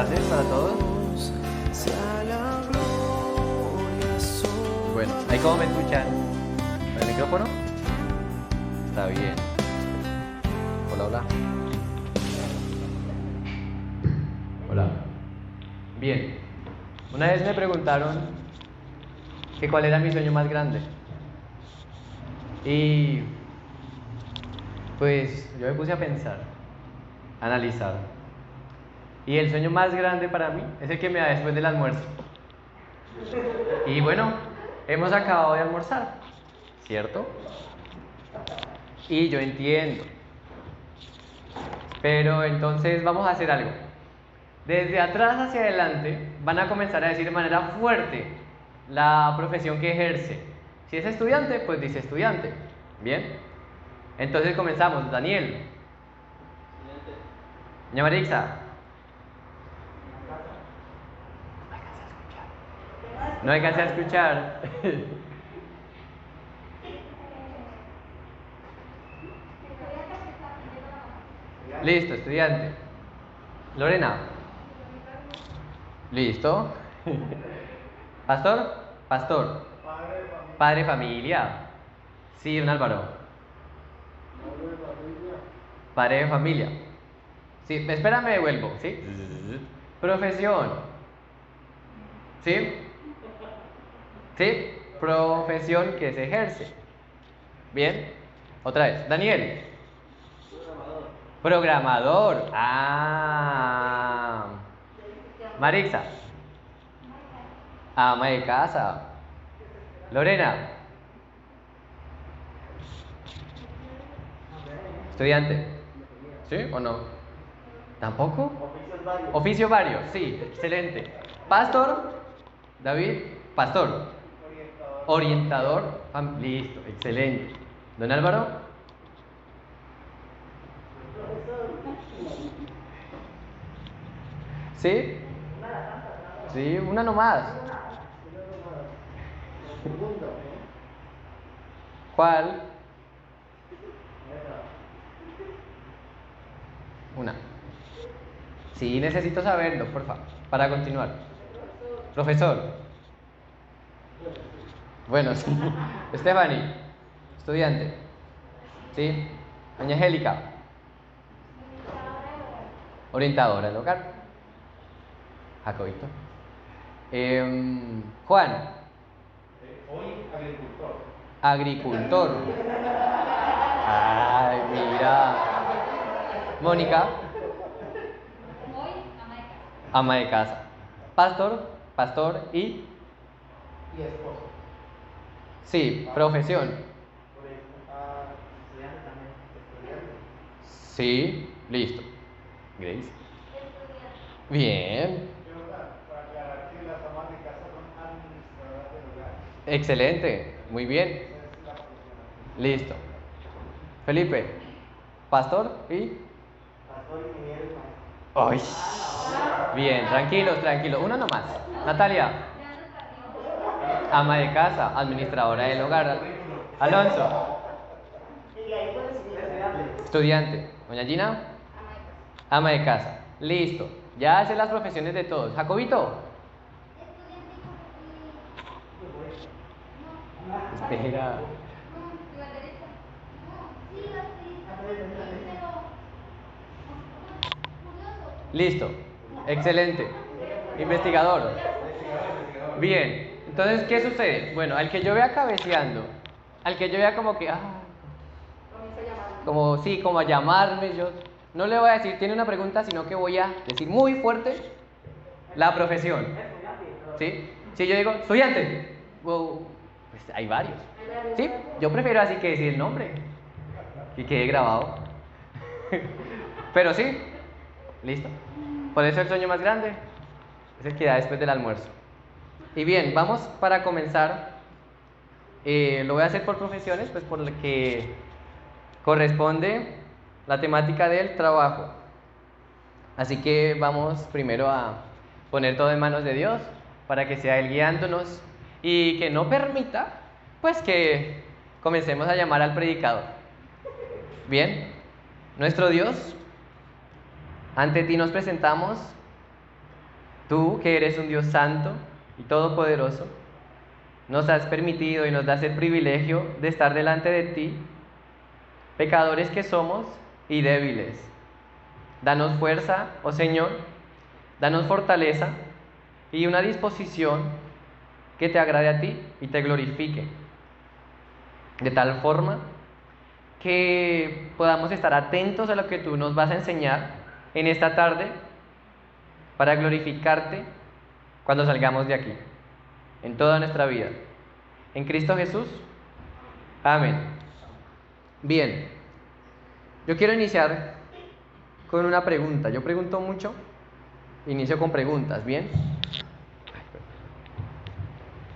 tardes para todos. Bueno, ¿ahí cómo me escuchan? ¿Con el micrófono? Está bien. Hola, hola. Hola. Bien. Una vez me preguntaron que cuál era mi sueño más grande. Y pues yo me puse a pensar, a analizar. Y el sueño más grande para mí es el que me da después del almuerzo. Y bueno, hemos acabado de almorzar, ¿cierto? Y yo entiendo. Pero entonces vamos a hacer algo. Desde atrás hacia adelante van a comenzar a decir de manera fuerte la profesión que ejerce. Si es estudiante, pues dice estudiante. ¿Bien? Entonces comenzamos. Daniel. Doña Marixa. No alcancé a escuchar. Listo, estudiante. Lorena. Listo. Pastor. Pastor. Padre de familia. Sí, don Álvaro. Padre de familia. Sí, espérame, devuelvo, ¿sí? Profesión. ¿Sí? ¿Sí? Profesión que se ejerce. Bien. Otra vez. Daniel. Programador. Ah. Marixa. Ama de casa. Lorena. Estudiante. ¿Sí o no? ¿Tampoco? Oficios varios, sí, excelente. Pastor. David. Pastor. Orientador. Listo, excelente. Don Álvaro. ¿Sí? Sí, una nomás. ¿Cuál? Una. Sí, necesito saberlo, por favor, para continuar. Profesor. Bueno, sí. Stephanie. Estudiante. ¿Sí? Doña Angélica. Orientadora del hogar. Jacobito. Juan. Hoy agricultor. Agricultor. Ay, mira. Mónica. Hoy, ama de casa. Ama de casa. Pastor. Pastor y... Y esposo. Sí, profesión. Por eso. Estudiante también. Estudiante. Sí, listo. Grace. Estudiante. Bien. Para aclarar que las amas de casa son administradoras del hogar. Excelente. Muy bien. Esa es la profesión. Listo. Felipe. Pastor y... Pastor, ingeniero y maestro. ¡Ay! Bien, tranquilos, tranquilos. Uno nomás. Natalia. Ama de casa, administradora del hogar. Alonso. Estudiante. Doña Gina. Ama de casa. Listo. Ya hacen las profesiones de todos. Jacobito. Espera. Listo. Excelente. Investigador. Bien. Entonces, ¿qué sucede? Bueno, al que yo vea cabeceando, al que yo vea como que, como sí, como a llamarme, yo no le voy a decir, tiene una pregunta, sino que voy a decir muy fuerte la profesión. ¿Sí? Si yo digo, estudiante, wow, pues hay varios. ¿Sí? Yo prefiero así que decir el nombre, que quede grabado. Pero sí, listo. Por eso el sueño más grande es el que da después del almuerzo. Y bien, vamos para comenzar. Lo voy a hacer por profesiones, pues por lo que corresponde la temática del trabajo. Así que vamos primero a poner todo en manos de Dios para que sea Él guiándonos y que no permita, pues que comencemos a llamar al predicador. Bien, nuestro Dios, ante ti nos presentamos Tú, que eres un Dios santo y todopoderoso, nos has permitido y nos das el privilegio de estar delante de ti, pecadores que somos y débiles. Danos fuerza, oh Señor, danos fortaleza y una disposición que te agrade a ti y te glorifique, de tal forma que podamos estar atentos a lo que tú nos vas a enseñar en esta tarde para glorificarte cuando salgamos de aquí, en toda nuestra vida. En Cristo Jesús. Amén. Bien, yo quiero iniciar con una pregunta. Yo pregunto mucho, inicio con preguntas, ¿bien?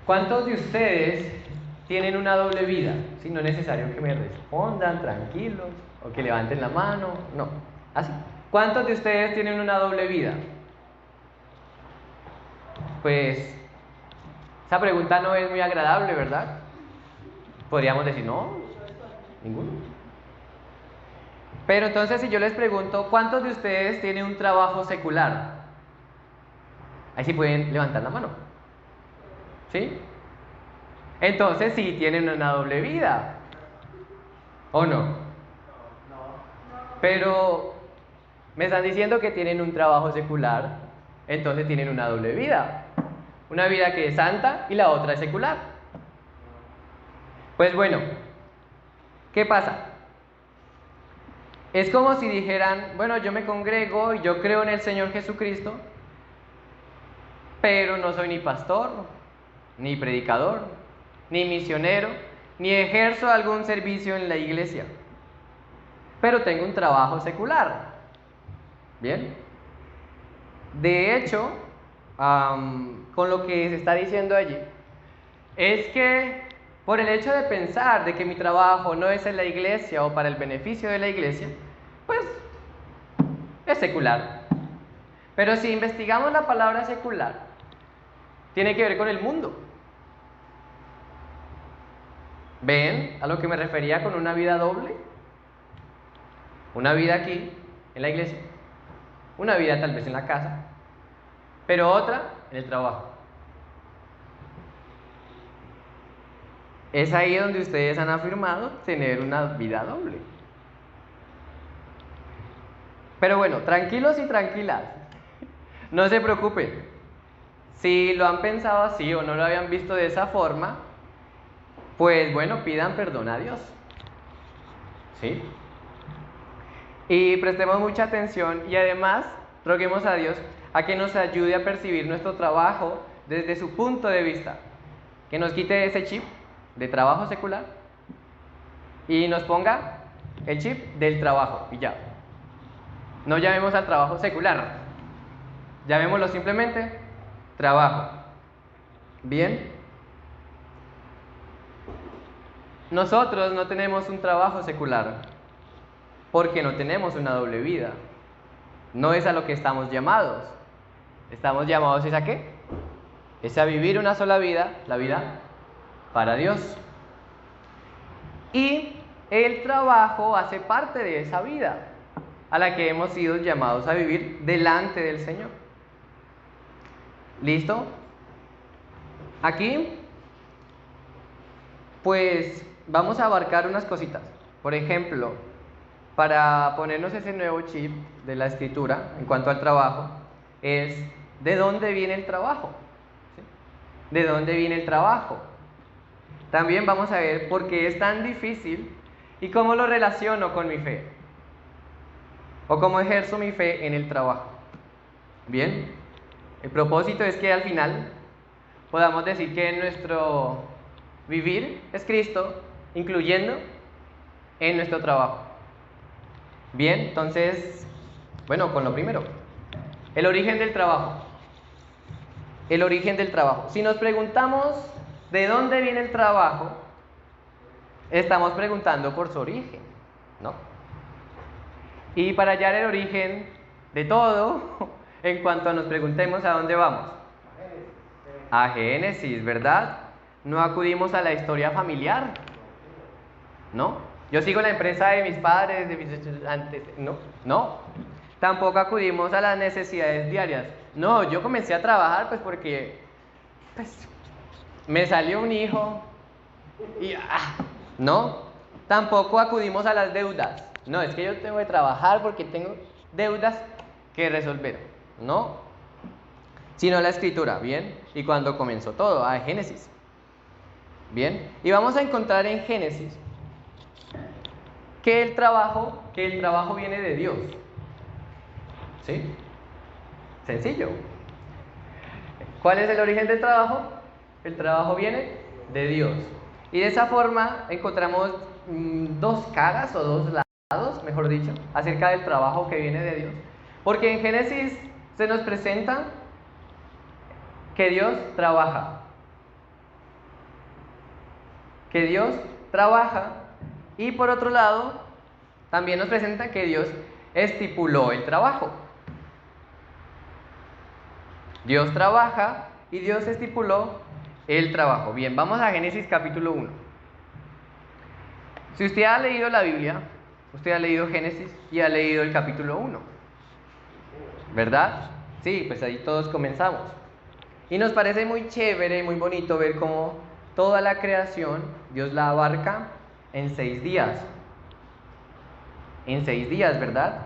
¿Cuántos de ustedes tienen una doble vida? Si no es necesario que me respondan, tranquilos, o que levanten la mano, no, así. ¿Cuántos de ustedes tienen una doble vida? Pues esa pregunta no es muy agradable, ¿verdad? Podríamos decir, no, ninguno. Pero entonces si yo les pregunto, ¿cuántos de ustedes tienen un trabajo secular? Ahí sí pueden levantar la mano. ¿Sí? Entonces sí tienen una doble vida. ¿O no? Pero me están diciendo que tienen un trabajo secular, entonces tienen una doble vida. Una vida que es santa y la otra es secular. Pues bueno, ¿qué pasa? Es como si dijeran, bueno, yo me congrego y yo creo en el Señor Jesucristo, pero no soy ni pastor, ni predicador, ni misionero, ni ejerzo algún servicio en la iglesia, pero tengo un trabajo secular. ¿Bien? De hecho, con lo que se está diciendo allí, es que por el hecho de pensar de que mi trabajo no es en la iglesia o para el beneficio de la iglesia, pues es secular. Pero si investigamos la palabra secular, tiene que ver con el mundo. ¿Ven a lo que me refería con una vida doble? Una vida aquí, en la iglesia, una vida tal vez en la casa, pero otra en el trabajo. Es ahí donde ustedes han afirmado tener una vida doble. Pero bueno, tranquilos y tranquilas, no se preocupen. Si lo han pensado así o no lo habían visto de esa forma, pues bueno, pidan perdón a Dios. ¿Sí? Y prestemos mucha atención y además roguemos a Dios a que nos ayude a percibir nuestro trabajo desde su punto de vista. Que nos quite ese chip de trabajo secular y nos ponga el chip del trabajo y ya. No llamemos al trabajo secular, llamémoslo simplemente trabajo. Bien. Nosotros no tenemos un trabajo secular porque no tenemos una doble vida. No es a lo que estamos llamados. Estamos llamados ¿es a qué? Es a vivir una sola vida, la vida para Dios. Y el trabajo hace parte de esa vida a la que hemos sido llamados a vivir delante del Señor. ¿Listo? Aquí, pues vamos a abarcar unas cositas. Por ejemplo, para ponernos ese nuevo chip de la escritura en cuanto al trabajo, es ¿de dónde viene el trabajo? ¿Sí? ¿De dónde viene el trabajo? También vamos a ver por qué es tan difícil y cómo lo relaciono con mi fe. O cómo ejerzo mi fe en el trabajo. Bien, el propósito es que al final podamos decir que nuestro vivir es Cristo, incluyendo en nuestro trabajo. Bien, entonces, bueno, con lo primero, el origen del trabajo. El origen del trabajo. Si nos preguntamos de dónde viene el trabajo, estamos preguntando por su origen, ¿no? Y para hallar el origen de todo, en cuanto nos preguntemos a dónde vamos. A Génesis, ¿verdad? No acudimos a la historia familiar, ¿no? Yo sigo la empresa de mis padres, de mis antes, no. Tampoco acudimos a las necesidades diarias. No, yo comencé a trabajar pues porque pues, me salió un hijo y no. Tampoco acudimos a las deudas. No, es que yo tengo que trabajar porque tengo deudas que resolver. No, sino la escritura, ¿bien? Y cuando comenzó todo, Génesis. Bien, y vamos a encontrar en Génesis que el trabajo viene de Dios. ¿Sí? Sencillo. ¿Cuál es el origen del trabajo? El trabajo viene de Dios. Y de esa forma encontramos dos caras o dos lados, mejor dicho, acerca del trabajo que viene de Dios. Porque en Génesis se nos presenta que Dios trabaja. Que Dios trabaja. Y por otro lado, también nos presenta que Dios estipuló el trabajo. Dios trabaja y Dios estipuló el trabajo. Bien, vamos a Génesis capítulo 1. Si usted ha leído la Biblia, usted ha leído Génesis y ha leído el capítulo 1, ¿verdad? Sí, pues ahí todos comenzamos. Y nos parece muy chévere y muy bonito ver cómo toda la creación Dios la abarca en 6 días. En 6 días, ¿verdad?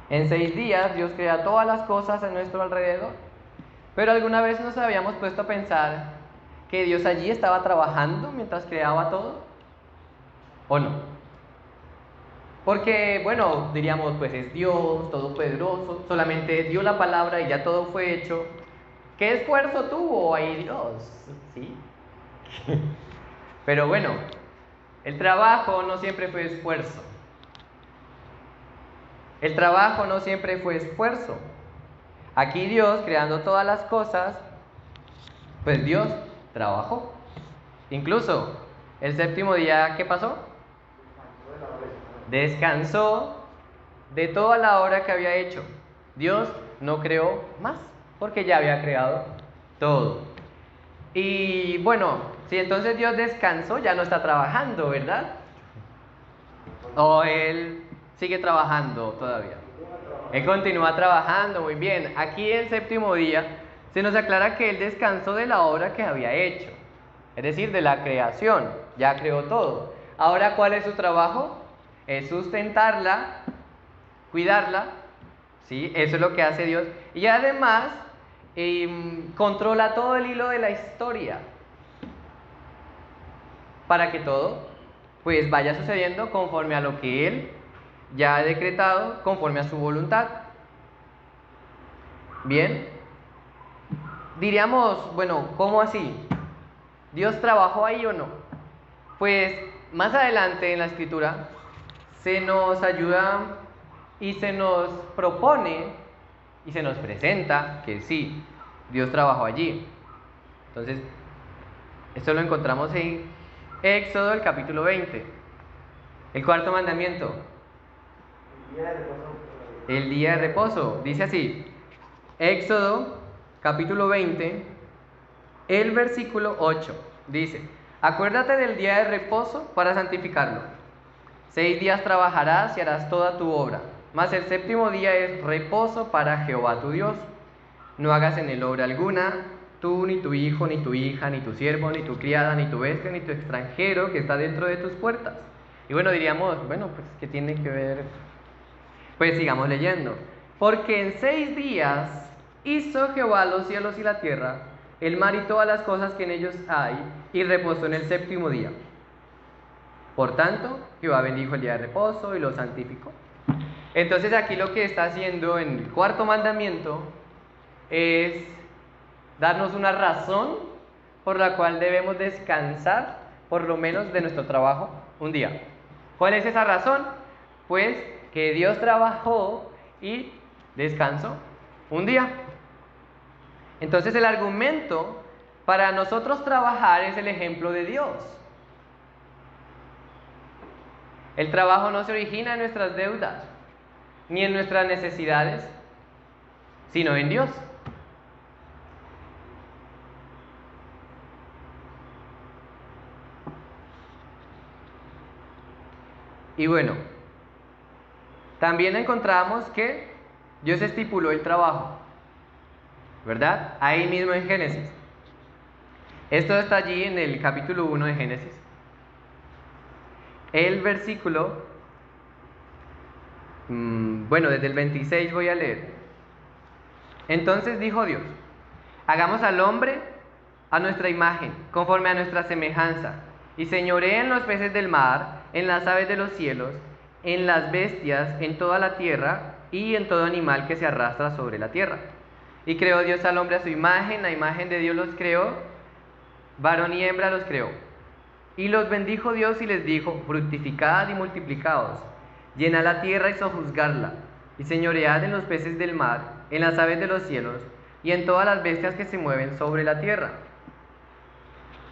En 6 días Dios crea todas las cosas a nuestro alrededor. Pero alguna vez nos habíamos puesto a pensar que Dios allí estaba trabajando mientras creaba todo, ¿o no? Porque, bueno, diríamos, pues es Dios, todopoderoso, solamente dio la palabra y ya todo fue hecho. ¿Qué esfuerzo tuvo ahí Dios? ¿Sí? Pero bueno, el trabajo no siempre fue esfuerzo. El trabajo no siempre fue esfuerzo. Aquí Dios, creando todas las cosas, pues Dios trabajó. Incluso el séptimo día, ¿qué pasó? Descansó de toda la obra que había hecho. Dios no creó más, porque ya había creado todo. Y bueno, si entonces Dios descansó, ya no está trabajando, ¿verdad? O Él sigue trabajando todavía. Él continúa trabajando, muy bien. Aquí el séptimo día se nos aclara que Él descansó de la obra que había hecho, es decir, de la creación. Ya creó todo. Ahora, ¿cuál es su trabajo? Es sustentarla, cuidarla, ¿sí? Eso es lo que hace Dios. Y además, controla todo el hilo de la historia para que todo pues vaya sucediendo conforme a lo que Él ya ha decretado, conforme a su voluntad. Bien, diríamos, bueno, ¿cómo así? ¿Dios trabajó ahí o no? Pues más adelante en la escritura se nos ayuda y se nos propone y se nos presenta que sí, Dios trabajó allí. Entonces, esto lo encontramos en Éxodo, el capítulo 20. El cuarto mandamiento. El día de reposo. Dice así, Éxodo, capítulo 20, el versículo 8. Dice, acuérdate del día de reposo para santificarlo. 6 días trabajarás y harás toda tu obra, mas el séptimo día es reposo para Jehová tu Dios. No hagas en él obra alguna, tú, ni tu hijo, ni tu hija, ni tu siervo, ni tu criada, ni tu bestia, ni tu extranjero que está dentro de tus puertas. Y bueno, diríamos, bueno, pues ¿qué tiene que ver? Pues sigamos leyendo. Porque en 6 días hizo Jehová los cielos y la tierra, el mar y todas las cosas que en ellos hay, y reposó en el séptimo día. Por tanto, Jehová bendijo el día de reposo y lo santificó. Entonces aquí lo que está haciendo en el cuarto mandamiento es darnos una razón por la cual debemos descansar por lo menos de nuestro trabajo un día. ¿Cuál es esa razón? Pues que Dios trabajó y descansó un día. Entonces el argumento para nosotros trabajar es el ejemplo de Dios. El trabajo no se origina en nuestras deudas ni en nuestras necesidades, sino en Dios. Y bueno, También encontramos que Dios estipuló el trabajo, ¿verdad? Ahí mismo en Génesis. Esto está allí en el capítulo 1 de Génesis. El versículo, desde el 26 voy a leer. Entonces dijo Dios: hagamos al hombre a nuestra imagen, conforme a nuestra semejanza, y señoree en los peces del mar, en las aves de los cielos, en las bestias, en toda la tierra, y en todo animal que se arrastra sobre la tierra. Y creó Dios al hombre a su imagen, a imagen de Dios los creó, varón y hembra los creó. Y los bendijo Dios y les dijo: fructificad y multiplicaos, llenad la tierra y sojuzgadla, y señoread en los peces del mar, en las aves de los cielos, y en todas las bestias que se mueven sobre la tierra.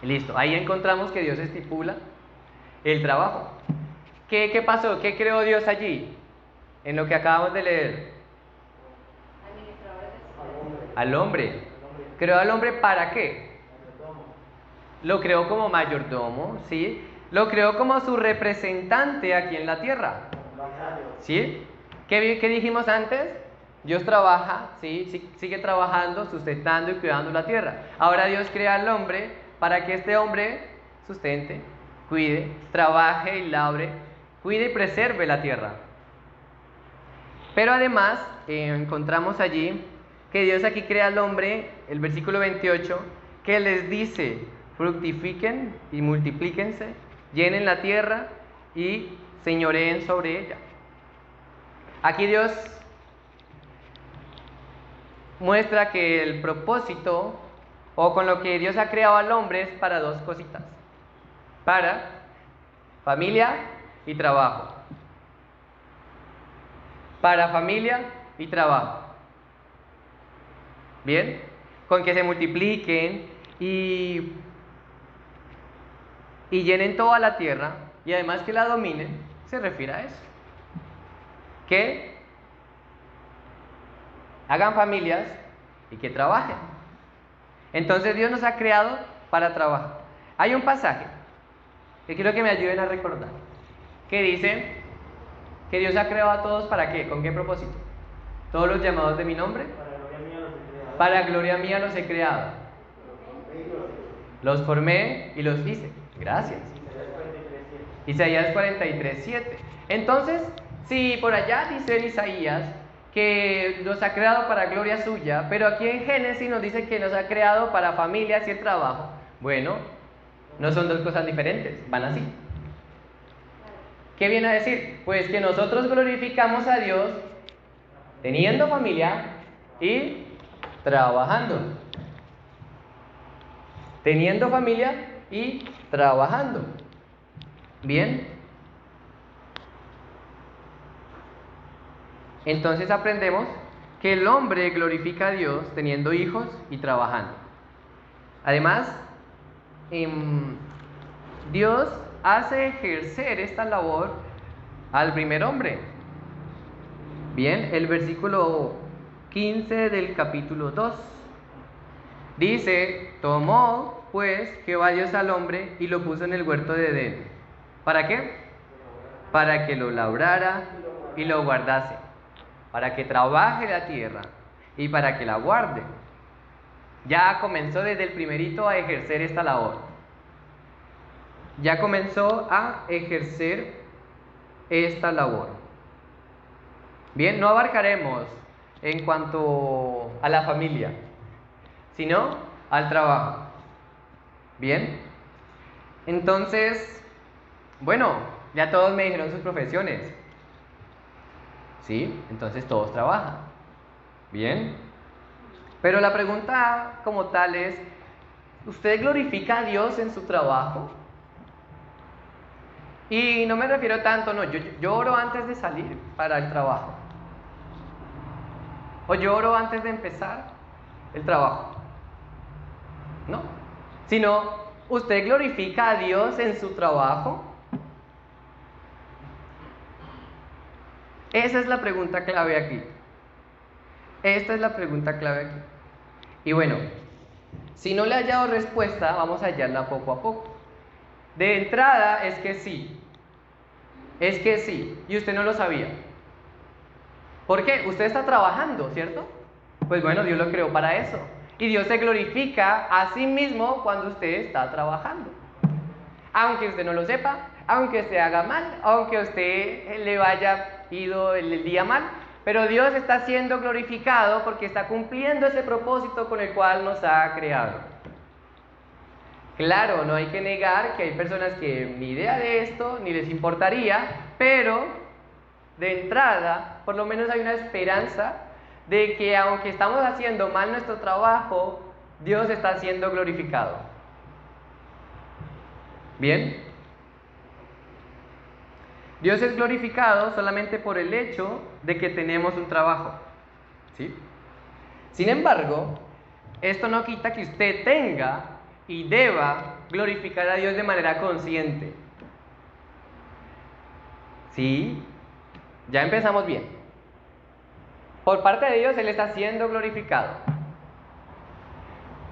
Y listo, ahí encontramos que Dios estipula el trabajo. ¿Qué pasó? ¿Qué creó Dios allí? En lo que acabamos de leer. Al hombre. ¿Creó al hombre para qué? Lo creó como mayordomo, ¿sí? Lo creó como su representante aquí en la tierra, ¿sí? ¿Qué dijimos antes? Dios trabaja, ¿sí? Sigue trabajando, sustentando y cuidando la tierra. Ahora Dios crea al hombre para que este hombre sustente, cuide, trabaje y labre, cuide y preserve la tierra. Pero además encontramos allí que Dios aquí crea al hombre, el versículo 28, que les dice: fructifiquen y multiplíquense, llenen la tierra y señoreen sobre ella. Aquí Dios muestra que el propósito, o con lo que Dios ha creado al hombre, es para dos cositas: para familia y trabajo. Para familia y trabajo. Bien, con que se multipliquen y llenen toda la tierra, y además que la dominen, se refiere a eso. Que hagan familias y que trabajen. Entonces Dios nos ha creado para trabajar. Hay un pasaje que quiero que me ayuden a recordar, que dice que Dios ha creado a todos ¿para qué? ¿Con qué propósito? Todos los llamados de mi nombre, para gloria mía los he creado. Los formé y los hice. Gracias. Isaías 43:7. Entonces, si por allá dice en Isaías que los ha creado para gloria suya, pero aquí en Génesis nos dice que nos ha creado para familias y el trabajo, bueno, no son dos cosas diferentes, van así. ¿Qué viene a decir? Pues que nosotros glorificamos a Dios teniendo familia y trabajando. Teniendo familia y trabajando. Bien. Entonces aprendemos que el hombre glorifica a Dios teniendo hijos y trabajando. Además, Dios hace ejercer esta labor al primer hombre. Bien, el versículo 15 del capítulo 2 dice: tomó pues Jehová Dios al hombre y lo puso en el huerto de Edén. ¿Para qué? Para que lo labrara y lo guardase, para que trabaje la tierra y para que la guarde. Ya comenzó desde el primerito a ejercer esta labor. Ya comenzó a ejercer esta labor. Bien, no abarcaremos en cuanto a la familia, sino al trabajo. Bien, entonces, bueno, ya todos me dijeron sus profesiones. ¿Sí? Entonces todos trabajan. Bien. Pero la pregunta como tal es: ¿usted glorifica a Dios en su trabajo? Y no me refiero tanto, no, yo oro antes de salir para el trabajo. O yo oro antes de empezar el trabajo. No. Sino, ¿usted glorifica a Dios en su trabajo? Esa es la pregunta clave aquí. Esta es la pregunta clave aquí. Y bueno, si no le he hallado respuesta, vamos a hallarla poco a poco. De entrada es que sí. Es que sí. Y usted no lo sabía. ¿Por qué? Usted está trabajando, ¿cierto? Pues bueno, Dios lo creó para eso. Y Dios se glorifica a sí mismo cuando usted está trabajando. Aunque usted no lo sepa, aunque usted haga mal, aunque a usted le vaya ido el día mal, pero Dios está siendo glorificado porque está cumpliendo ese propósito con el cual nos ha creado. Claro, no hay que negar que hay personas que ni idea de esto, ni les importaría, pero de entrada, por lo menos hay una esperanza de que aunque estamos haciendo mal nuestro trabajo, Dios está siendo glorificado. ¿Bien? Dios es glorificado solamente por el hecho de que tenemos un trabajo, ¿sí? Sin embargo, esto no quita que usted tenga y deba glorificar a Dios de manera consciente. ¿Sí? Ya empezamos bien. Por parte de Dios, Él está siendo glorificado.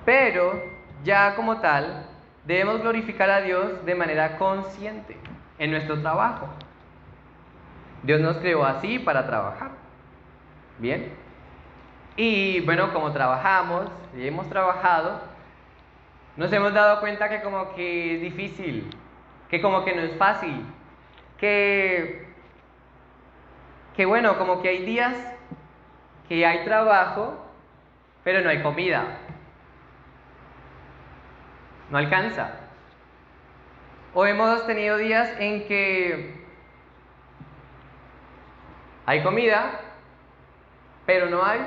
Pero, ya como tal, debemos glorificar a Dios de manera consciente en nuestro trabajo. Dios nos creó así para trabajar. ¿Bien? Y bueno, como trabajamos y hemos trabajado, nos hemos dado cuenta que como que es difícil, que como que no es fácil, que bueno, como que hay días que hay trabajo, pero no hay comida. No alcanza. O hemos tenido días en que hay comida, pero no hay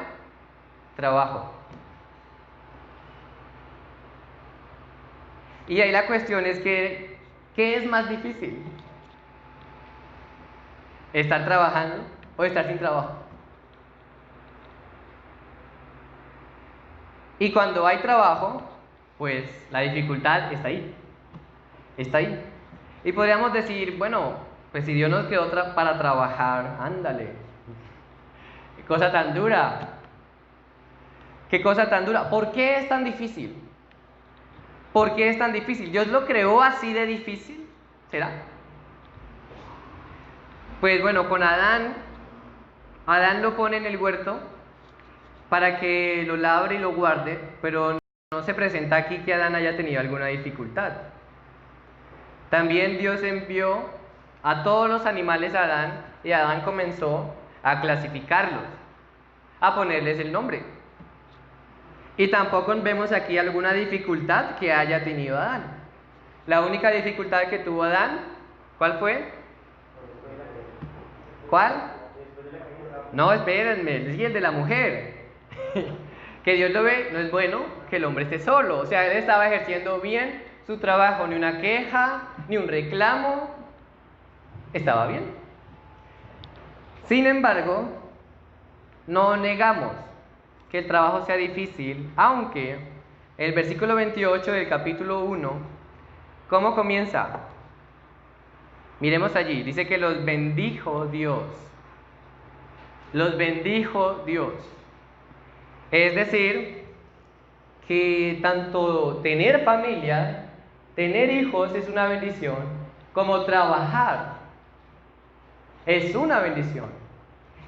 trabajo. Y ahí la cuestión es que, ¿qué es más difícil? ¿Estar trabajando o estar sin trabajo? Y cuando hay trabajo, pues la dificultad está ahí. Está ahí. Y podríamos decir, bueno, pues si Dios nos creó para trabajar, ándale. Qué cosa tan dura. Qué cosa tan dura. ¿Por qué es tan difícil? ¿Por qué es tan difícil? ¿Dios lo creó así de difícil? ¿Será? Pues bueno, con Adán lo pone en el huerto para que lo labre y lo guarde, pero no se presenta aquí que Adán haya tenido alguna dificultad. También Dios envió a todos los animales a Adán y Adán comenzó a clasificarlos, a ponerles el nombre. Y tampoco vemos aquí alguna dificultad que haya tenido Adán. La única dificultad que tuvo Adán, ¿cuál fue? ¿Cuál? No, espérenme, es el de la mujer. Que Dios lo ve, no es bueno que el hombre esté solo. O sea, él estaba ejerciendo bien su trabajo, ni una queja, ni un reclamo. Estaba bien. Sin embargo, no negamos que el trabajo sea difícil, aunque el versículo 28 del capítulo 1, ¿cómo comienza? Miremos allí, dice que los bendijo Dios. Los bendijo Dios. Es decir, que tanto tener familia, tener hijos es una bendición, como trabajar es una bendición.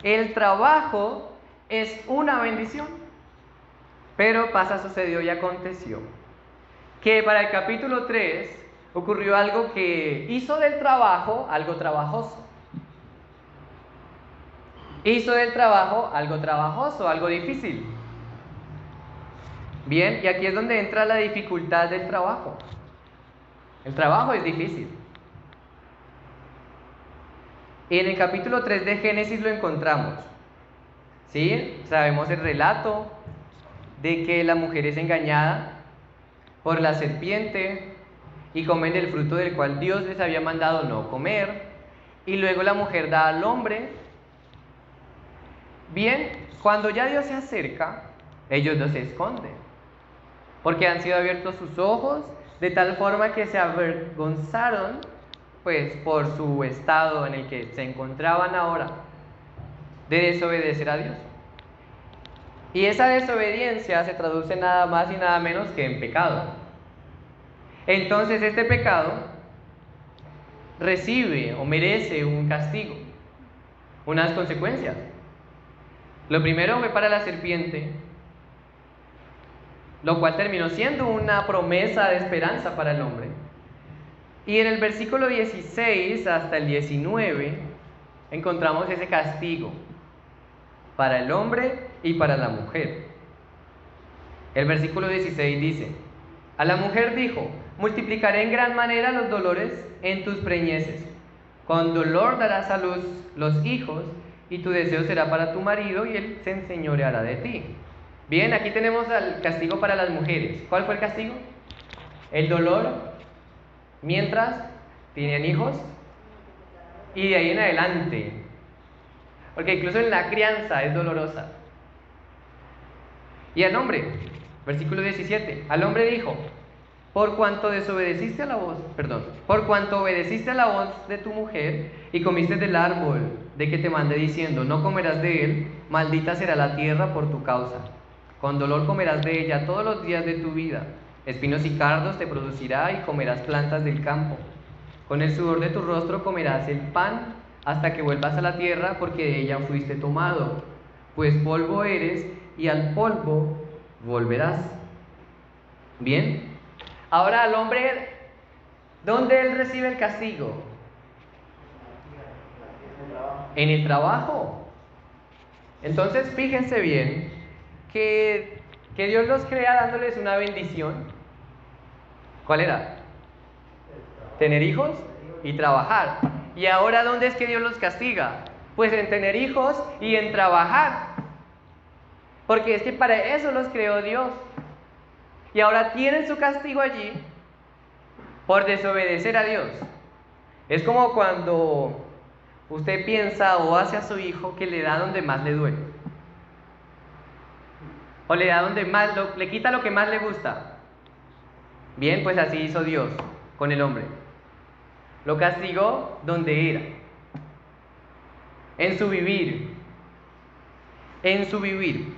El trabajo es una bendición. Pero sucedió y aconteció que para el capítulo 3 ocurrió algo que hizo del trabajo algo trabajoso. Hizo del trabajo algo trabajoso, algo difícil. Bien, y aquí es donde entra la dificultad del trabajo. El trabajo es difícil. Y en el capítulo 3 de Génesis lo encontramos. ¿Sí? Sabemos el relato de que la mujer es engañada por la serpiente y comen del fruto del cual Dios les había mandado no comer. Y luego la mujer da al hombre. Bien, cuando ya Dios se acerca, ellos no se esconden, porque han sido abiertos sus ojos de tal forma que se avergonzaron pues por su estado en el que se encontraban ahora de desobedecer a Dios. Y esa desobediencia se traduce nada más y nada menos que en pecado. Entonces este pecado recibe o merece un castigo, unas consecuencias. Lo primero fue para la serpiente, lo cual terminó siendo una promesa de esperanza para el hombre. Y en el versículo 16 hasta el 19 encontramos ese castigo para el hombre y para la mujer. El versículo 16 dice: a la mujer dijo: multiplicaré en gran manera los dolores en tus preñeces. Con dolor darás a luz los hijos, y tu deseo será para tu marido, y él se enseñoreará de ti. Bien, aquí tenemos el castigo para las mujeres. ¿Cuál fue el castigo? El dolor mientras tenían hijos, y de ahí en adelante, porque incluso en la crianza es dolorosa. Y al hombre, versículo 17, al hombre dijo: por cuanto obedeciste a la voz de tu mujer y comiste del árbol de que te mandé diciendo: no comerás de él, maldita será la tierra por tu causa. Con dolor comerás de ella todos los días de tu vida. Espinos y cardos te producirá, y comerás plantas del campo. Con el sudor de tu rostro comerás el pan hasta que vuelvas a la tierra, porque de ella fuiste tomado. Pues polvo eres, y al polvo volverás. Bien, ahora al hombre, ¿dónde él recibe el castigo? En el trabajo. Entonces fíjense bien que Dios los crea dándoles una bendición. ¿Cuál era? Tener hijos y trabajar. ¿Y ahora dónde es que Dios los castiga? Pues en tener hijos y en trabajar. Porque es que para eso los creó Dios. Y ahora tienen su castigo allí por desobedecer a Dios. Es como cuando usted piensa o hace a su hijo que le da donde más le duele. O le da donde más, le quita lo que más le gusta. Bien, pues así hizo Dios con el hombre. Lo castigó donde era. En su vivir. En su vivir.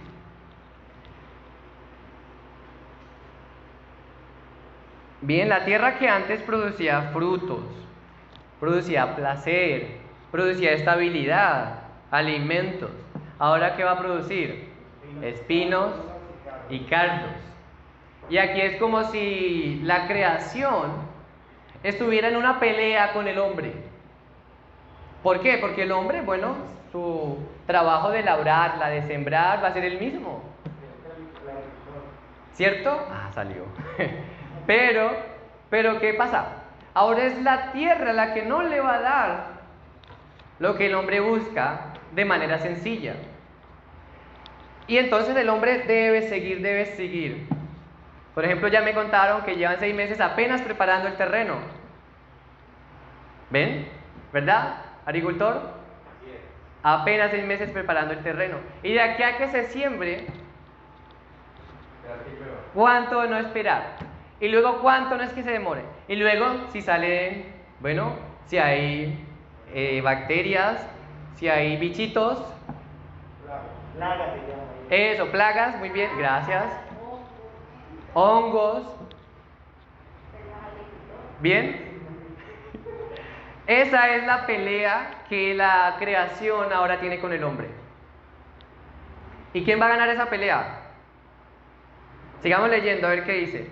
Bien, la tierra que antes producía frutos, producía placer, producía estabilidad, alimentos, ¿ahora qué va a producir? Espinos y cardos. Y aquí es como si la creación estuviera en una pelea con el hombre. ¿Por qué? Porque el hombre, bueno, su trabajo de labrarla, de sembrar, va a ser el mismo. ¿Cierto? Ah, salió. Pero ¿qué pasa? Ahora es la tierra la que no le va a dar lo que el hombre busca de manera sencilla. Y entonces el hombre debe seguir. Por ejemplo, ya me contaron que llevan 6 meses apenas preparando el terreno. ¿Ven? ¿Verdad, agricultor? Apenas 6 meses preparando el terreno. Y de aquí a que se siembre, ¿cuánto no esperar? Y luego, ¿cuánto no es que se demore? Y luego, si salen, bueno, si hay bacterias, si hay bichitos. Plagas. Eso, plagas, muy bien, gracias. Hongos. ¿Bien? Esa es la pelea que la creación ahora tiene con el hombre. ¿Y quién va a ganar esa pelea? Sigamos leyendo, a ver qué dice.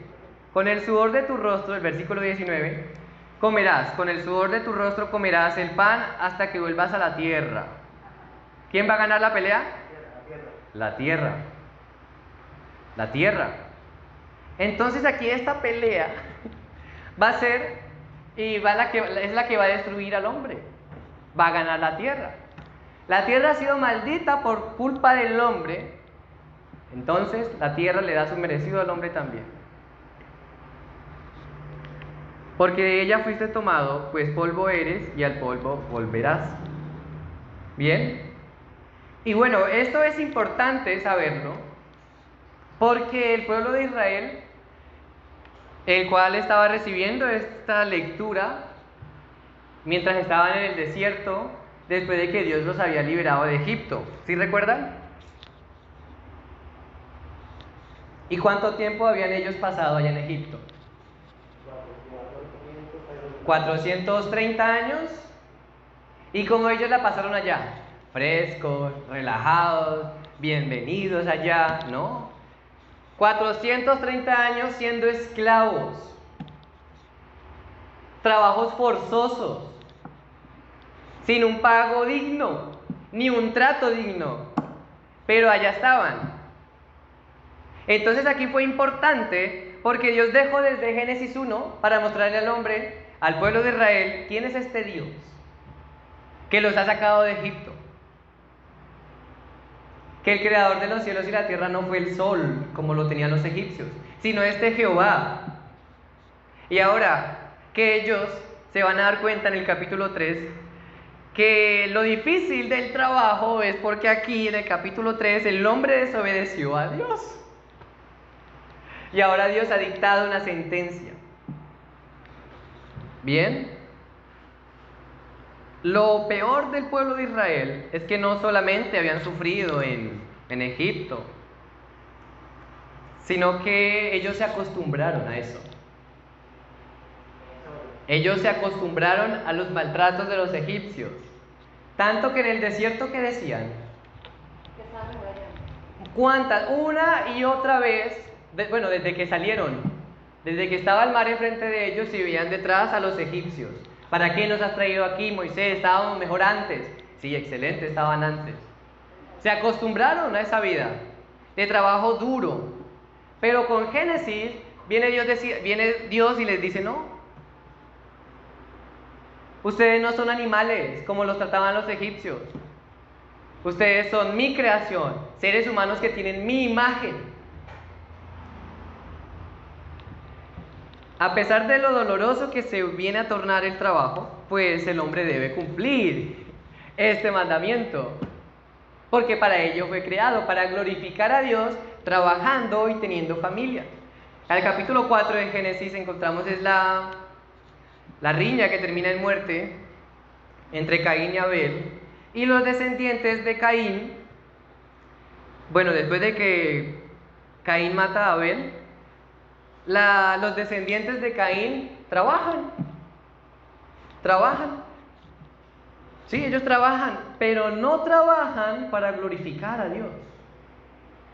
Con el sudor de tu rostro, el versículo 19, comerás, con el sudor de tu rostro comerás el pan hasta que vuelvas a la tierra. ¿Quién va a ganar la pelea? La tierra. La tierra. Entonces aquí esta pelea va a ser, es la que va a destruir al hombre. Va a ganar la tierra. La tierra ha sido maldita por culpa del hombre. Entonces la tierra le da su merecido al hombre también. Porque de ella fuiste tomado, pues polvo eres, y al polvo volverás. ¿Bien? Y bueno, esto es importante saberlo, porque el pueblo de Israel, el cual estaba recibiendo esta lectura mientras estaban en el desierto, después de que Dios los había liberado de Egipto. ¿Sí recuerdan? ¿Y cuánto tiempo habían ellos pasado allá en Egipto? 430 años. ¿Y cómo ellos la pasaron allá? Frescos, relajados, bienvenidos allá, ¿no? 430 años siendo esclavos, trabajos forzosos, sin un pago digno, ni un trato digno, pero allá estaban. Entonces aquí fue importante porque Dios dejó desde Génesis 1 para mostrarle al hombre, al pueblo de Israel, quién es este Dios que los ha sacado de Egipto. Que el creador de los cielos y la tierra no fue el sol, como lo tenían los egipcios, sino este Jehová. Y ahora que ellos se van a dar cuenta en el capítulo 3 que lo difícil del trabajo es porque aquí en el capítulo 3 el hombre desobedeció a Dios. Y ahora Dios ha dictado una sentencia. Bien. Lo peor del pueblo de Israel es que no solamente habían sufrido en Egipto, sino que ellos se acostumbraron a eso. Ellos se acostumbraron a los maltratos de los egipcios, tanto que en el desierto, ¿qué decían? ¿Cuántas? Una y otra vez, desde que salieron, desde que estaba el mar enfrente de ellos, y veían detrás a los egipcios. ¿Para qué nos has traído aquí, Moisés? Estábamos mejor antes. Sí, excelente, estaban antes. Se acostumbraron a esa vida de trabajo duro. Pero con Génesis viene Dios y les dice, no. Ustedes no son animales como los trataban los egipcios. Ustedes son mi creación, seres humanos que tienen mi imagen. A pesar de lo doloroso que se viene a tornar el trabajo, pues el hombre debe cumplir este mandamiento, porque para ello fue creado, para glorificar a Dios, trabajando y teniendo familia. Al capítulo 4 de Génesis encontramos es la riña que termina en muerte entre Caín y Abel, y los descendientes de Caín. Bueno, después de que Caín mata a Abel, los descendientes de Caín trabajan. Sí, ellos trabajan, pero no trabajan para glorificar a Dios.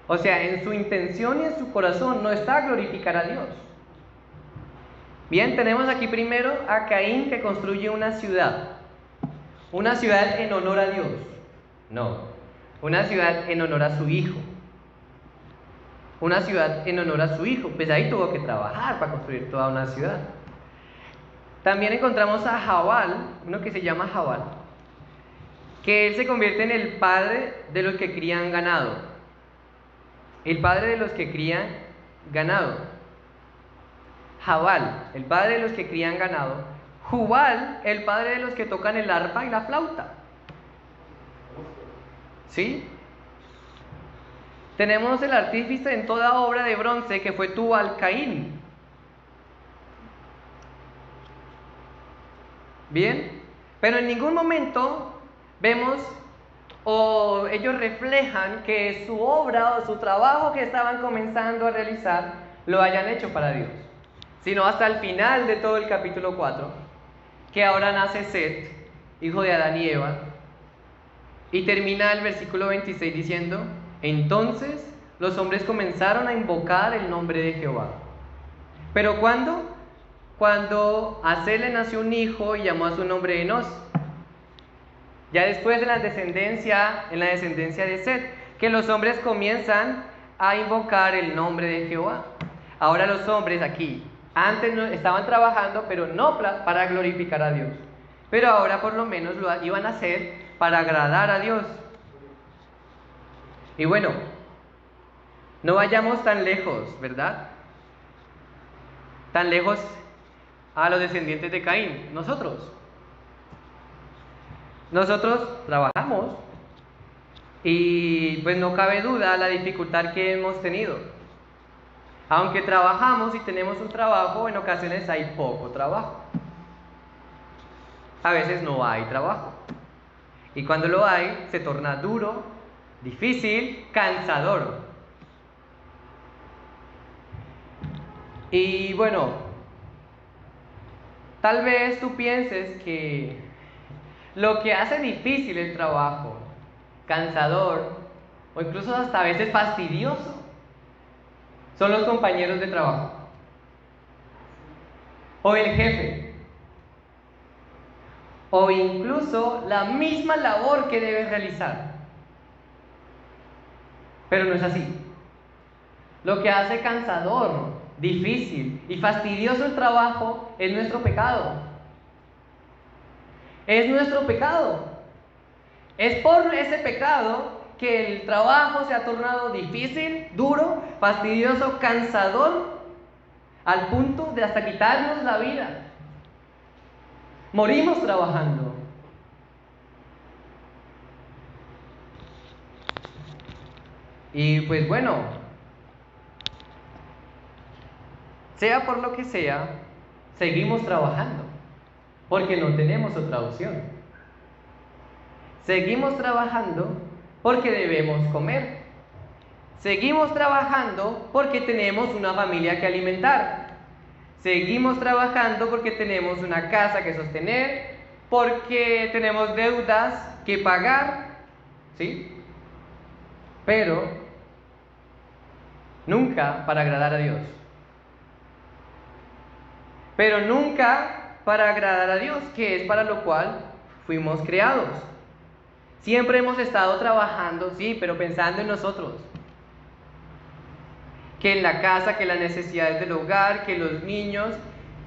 O sea, en su intención y en su corazón no está glorificar a Dios. Bien, tenemos aquí primero a Caín, que construye una ciudad en honor a Dios. No, una ciudad en honor a su hijo. Una ciudad en honor a su hijo. Pues ahí tuvo que trabajar para construir toda una ciudad. También encontramos a Jabal, uno que se llama Jabal, que él se convierte en el padre de los que crían ganado. El padre de los que crían ganado. Jabal, el padre de los que crían ganado. Jubal, el padre de los que tocan el arpa y la flauta. ¿Sí? Tenemos el artífice en toda obra de bronce, que fue Tubal Caín. Bien, pero en ningún momento vemos o ellos reflejan que su obra o su trabajo que estaban comenzando a realizar lo hayan hecho para Dios, sino hasta el final de todo el capítulo 4, que ahora nace Set, hijo de Adán y Eva, y termina el versículo 26 diciendo: entonces los hombres comenzaron a invocar el nombre de Jehová. ¿Pero cuándo? Cuando a Set le nació un hijo y llamó a su nombre Enos. Ya después en la descendencia de Set, que los hombres comienzan a invocar el nombre de Jehová. Ahora los hombres aquí, antes no, estaban trabajando, pero no para glorificar a Dios. Pero ahora por lo menos lo iban a hacer para agradar a Dios. Y bueno, no vayamos tan lejos, ¿verdad? Tan lejos a los descendientes de Caín. Nosotros trabajamos y pues no cabe duda la dificultad que hemos tenido. Aunque trabajamos y tenemos un trabajo, en ocasiones hay poco trabajo. A veces no hay trabajo. Y cuando lo hay, se torna duro, difícil, cansador. Y bueno, tal vez tú pienses que lo que hace difícil el trabajo, cansador, o incluso hasta a veces fastidioso, son los compañeros de trabajo, o el jefe, o incluso la misma labor que debes realizar. Pero no es así. Lo que hace cansador, difícil y fastidioso el trabajo es nuestro pecado. Es nuestro pecado. Es por ese pecado que el trabajo se ha tornado difícil, duro, fastidioso, cansador, al punto de hasta quitarnos la vida. Morimos trabajando. Y pues bueno, sea por lo que sea, seguimos trabajando, porque no tenemos otra opción. Seguimos trabajando porque debemos comer. Seguimos trabajando porque tenemos una familia que alimentar. Seguimos trabajando porque tenemos una casa que sostener, porque tenemos deudas que pagar, ¿sí? Pero nunca para agradar a Dios. Pero nunca para agradar a Dios, que es para lo cual fuimos creados. Siempre hemos estado trabajando, sí, pero pensando en nosotros. Que en la casa, que las necesidades del hogar, que los niños,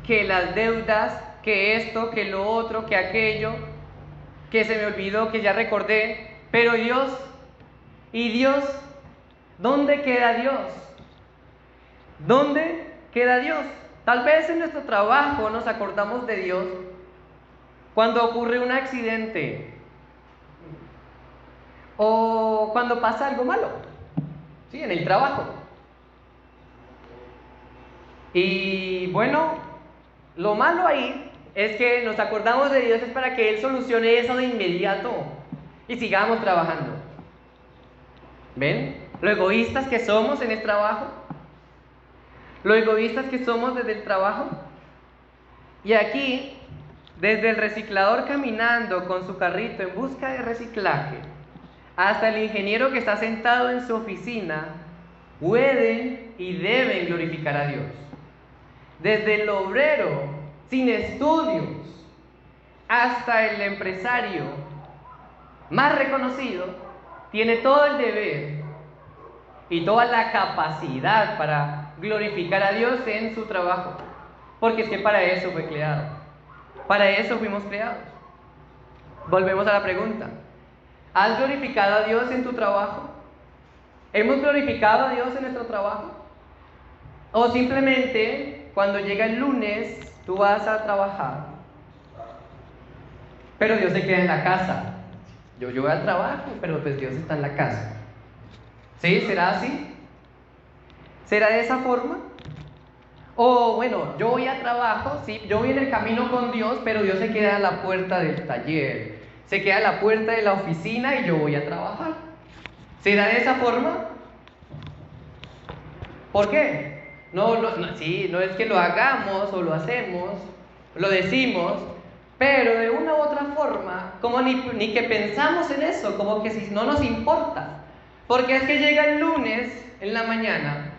que las deudas, que esto, que lo otro, que aquello, que se me olvidó, que ya recordé. Pero Dios, ¿y Dios? ¿Dónde queda Dios? ¿Dónde queda Dios? Tal vez en nuestro trabajo nos acordamos de Dios cuando ocurre un accidente o cuando pasa algo malo, ¿sí? En el trabajo. Y bueno, lo malo ahí es que nos acordamos de Dios es para que Él solucione eso de inmediato y sigamos trabajando. ¿Ven? Lo egoístas que somos en el trabajo. Lo egoístas que somos desde el trabajo. Y aquí, desde el reciclador caminando con su carrito en busca de reciclaje, hasta el ingeniero que está sentado en su oficina, pueden y deben glorificar a Dios. Desde el obrero sin estudios hasta el empresario más reconocido, tiene todo el deber y toda la capacidad para glorificar a Dios en su trabajo, porque es que para eso fue creado, para eso fuimos creados. Volvemos a la pregunta: ¿has glorificado a Dios en tu trabajo? ¿Hemos glorificado a Dios en nuestro trabajo? ¿O simplemente cuando llega el lunes tú vas a trabajar, pero Dios se queda en la casa? Yo voy al trabajo, pero pues Dios está en la casa. ¿Sí? ¿Será así? ¿Será de esa forma? O bueno, yo voy a trabajo, sí, yo voy en el camino con Dios, pero Dios se queda a la puerta del taller, se queda a la puerta de la oficina y yo voy a trabajar. ¿Será de esa forma? ¿Por qué? Sí, no es que lo hagamos o lo hacemos, lo decimos, pero de una u otra forma, como ni que pensamos en eso, como que si no nos importa. Porque es que llega el lunes en la mañana,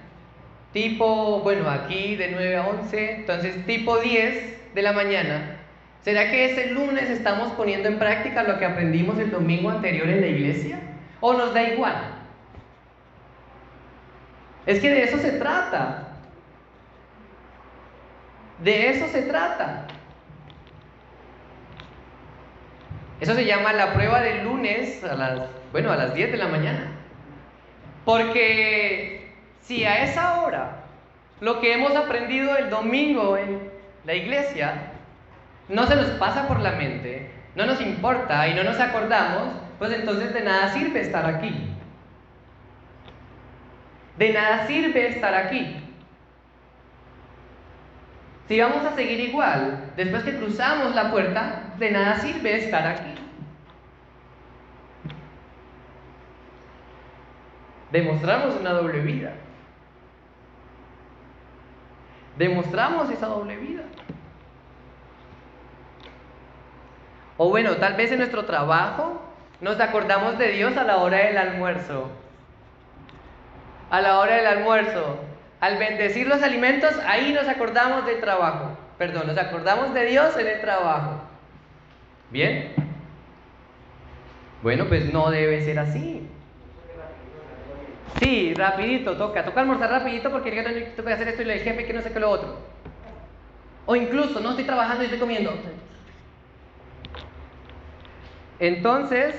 tipo, bueno, aquí de 9 a 11, entonces tipo 10 de la mañana. ¿Será que ese lunes estamos poniendo en práctica lo que aprendimos el domingo anterior en la iglesia? ¿O nos da igual? Es que de eso se trata. De eso se trata. Eso se llama la prueba del lunes a las 10 de la mañana. Porque si a esa hora lo que hemos aprendido el domingo en la iglesia no se nos pasa por la mente, no nos importa y no nos acordamos, pues entonces de nada sirve estar aquí. De nada sirve estar aquí. Si vamos a seguir igual, después que cruzamos la puerta, de nada sirve estar aquí. Demostramos una doble vida. Demostramos esa doble vida. O bueno, tal vez en nuestro trabajo nos acordamos de Dios a la hora del almuerzo. a la hora del almuerzo, al bendecir los alimentos, ahí nos acordamos del trabajo. Perdón, nos acordamos de Dios en el trabajo. ¿Bien? Bueno, pues no debe ser así. Sí, rapidito, toca almorzar rapidito porque tengo que hacer esto y el jefe que no sé qué lo otro. O incluso no estoy trabajando y estoy comiendo. Entonces,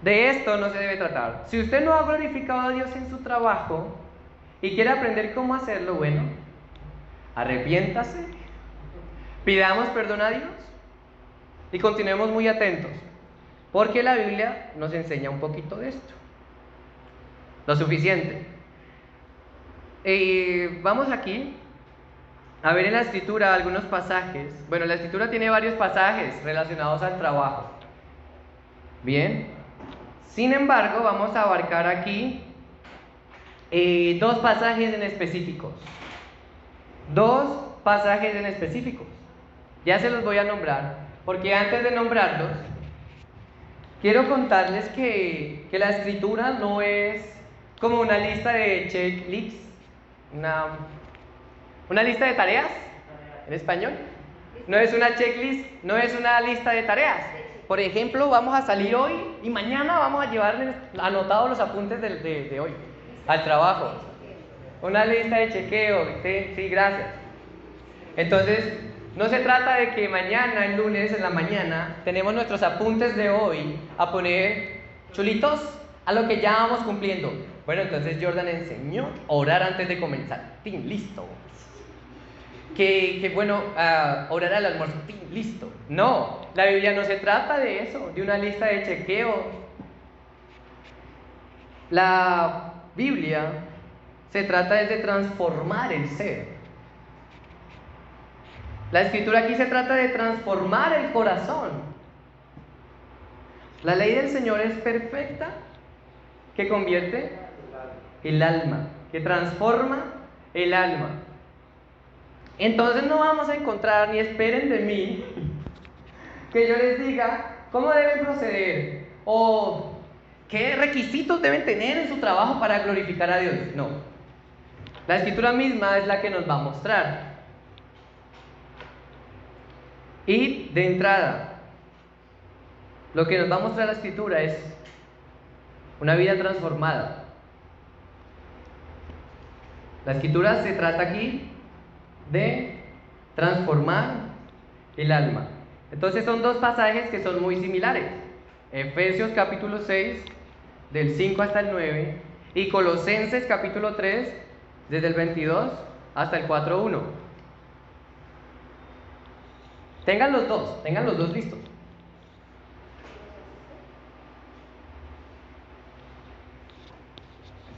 de esto no se debe tratar. Si usted no ha glorificado a Dios en su trabajo y quiere aprender cómo hacerlo, bueno, arrepiéntase, pidamos perdón a Dios y continuemos muy atentos, porque la Biblia nos enseña un poquito de esto, lo suficiente. Vamos aquí a ver en la Escritura algunos pasajes. Bueno, la Escritura tiene varios pasajes relacionados al trabajo. Bien, sin embargo, vamos a abarcar aquí dos pasajes en específicos. Dos pasajes en específicos. Ya se los voy a nombrar, porque antes de nombrarlos, quiero contarles que la Escritura no es como una lista de checklists, una lista de tareas en español. No es una checklist, no es una lista de tareas. Por ejemplo, vamos a salir hoy y mañana vamos a llevarles anotados los apuntes de hoy al trabajo. Una lista de chequeo, sí, gracias. Entonces, no se trata de que mañana, el lunes, en la mañana, tenemos nuestros apuntes de hoy a poner chulitos a lo que ya vamos cumpliendo. Bueno, entonces Jordan enseñó a orar antes de comenzar. ¡Tin! Listo. Que bueno, orar al almuerzo. ¡Tin! Listo. No, la Biblia no se trata de eso, de una lista de chequeo. La Biblia se trata de transformar el ser. La Escritura aquí se trata de transformar el corazón. La ley del Señor es perfecta, que convierte el alma, que transforma el alma. Entonces no vamos a encontrar, ni esperen de mí, que yo les diga cómo deben proceder o qué requisitos deben tener en su trabajo para glorificar a Dios. No. La Escritura misma es la que nos va a mostrar. Y de entrada, lo que nos va a mostrar la Escritura es una vida transformada. La Escritura se trata aquí de transformar el alma. Entonces son dos pasajes que son muy similares. Efesios capítulo 6, del 5 hasta el 9, y Colosenses capítulo 3, desde el 22 hasta el 4:1. Tengan los dos listos.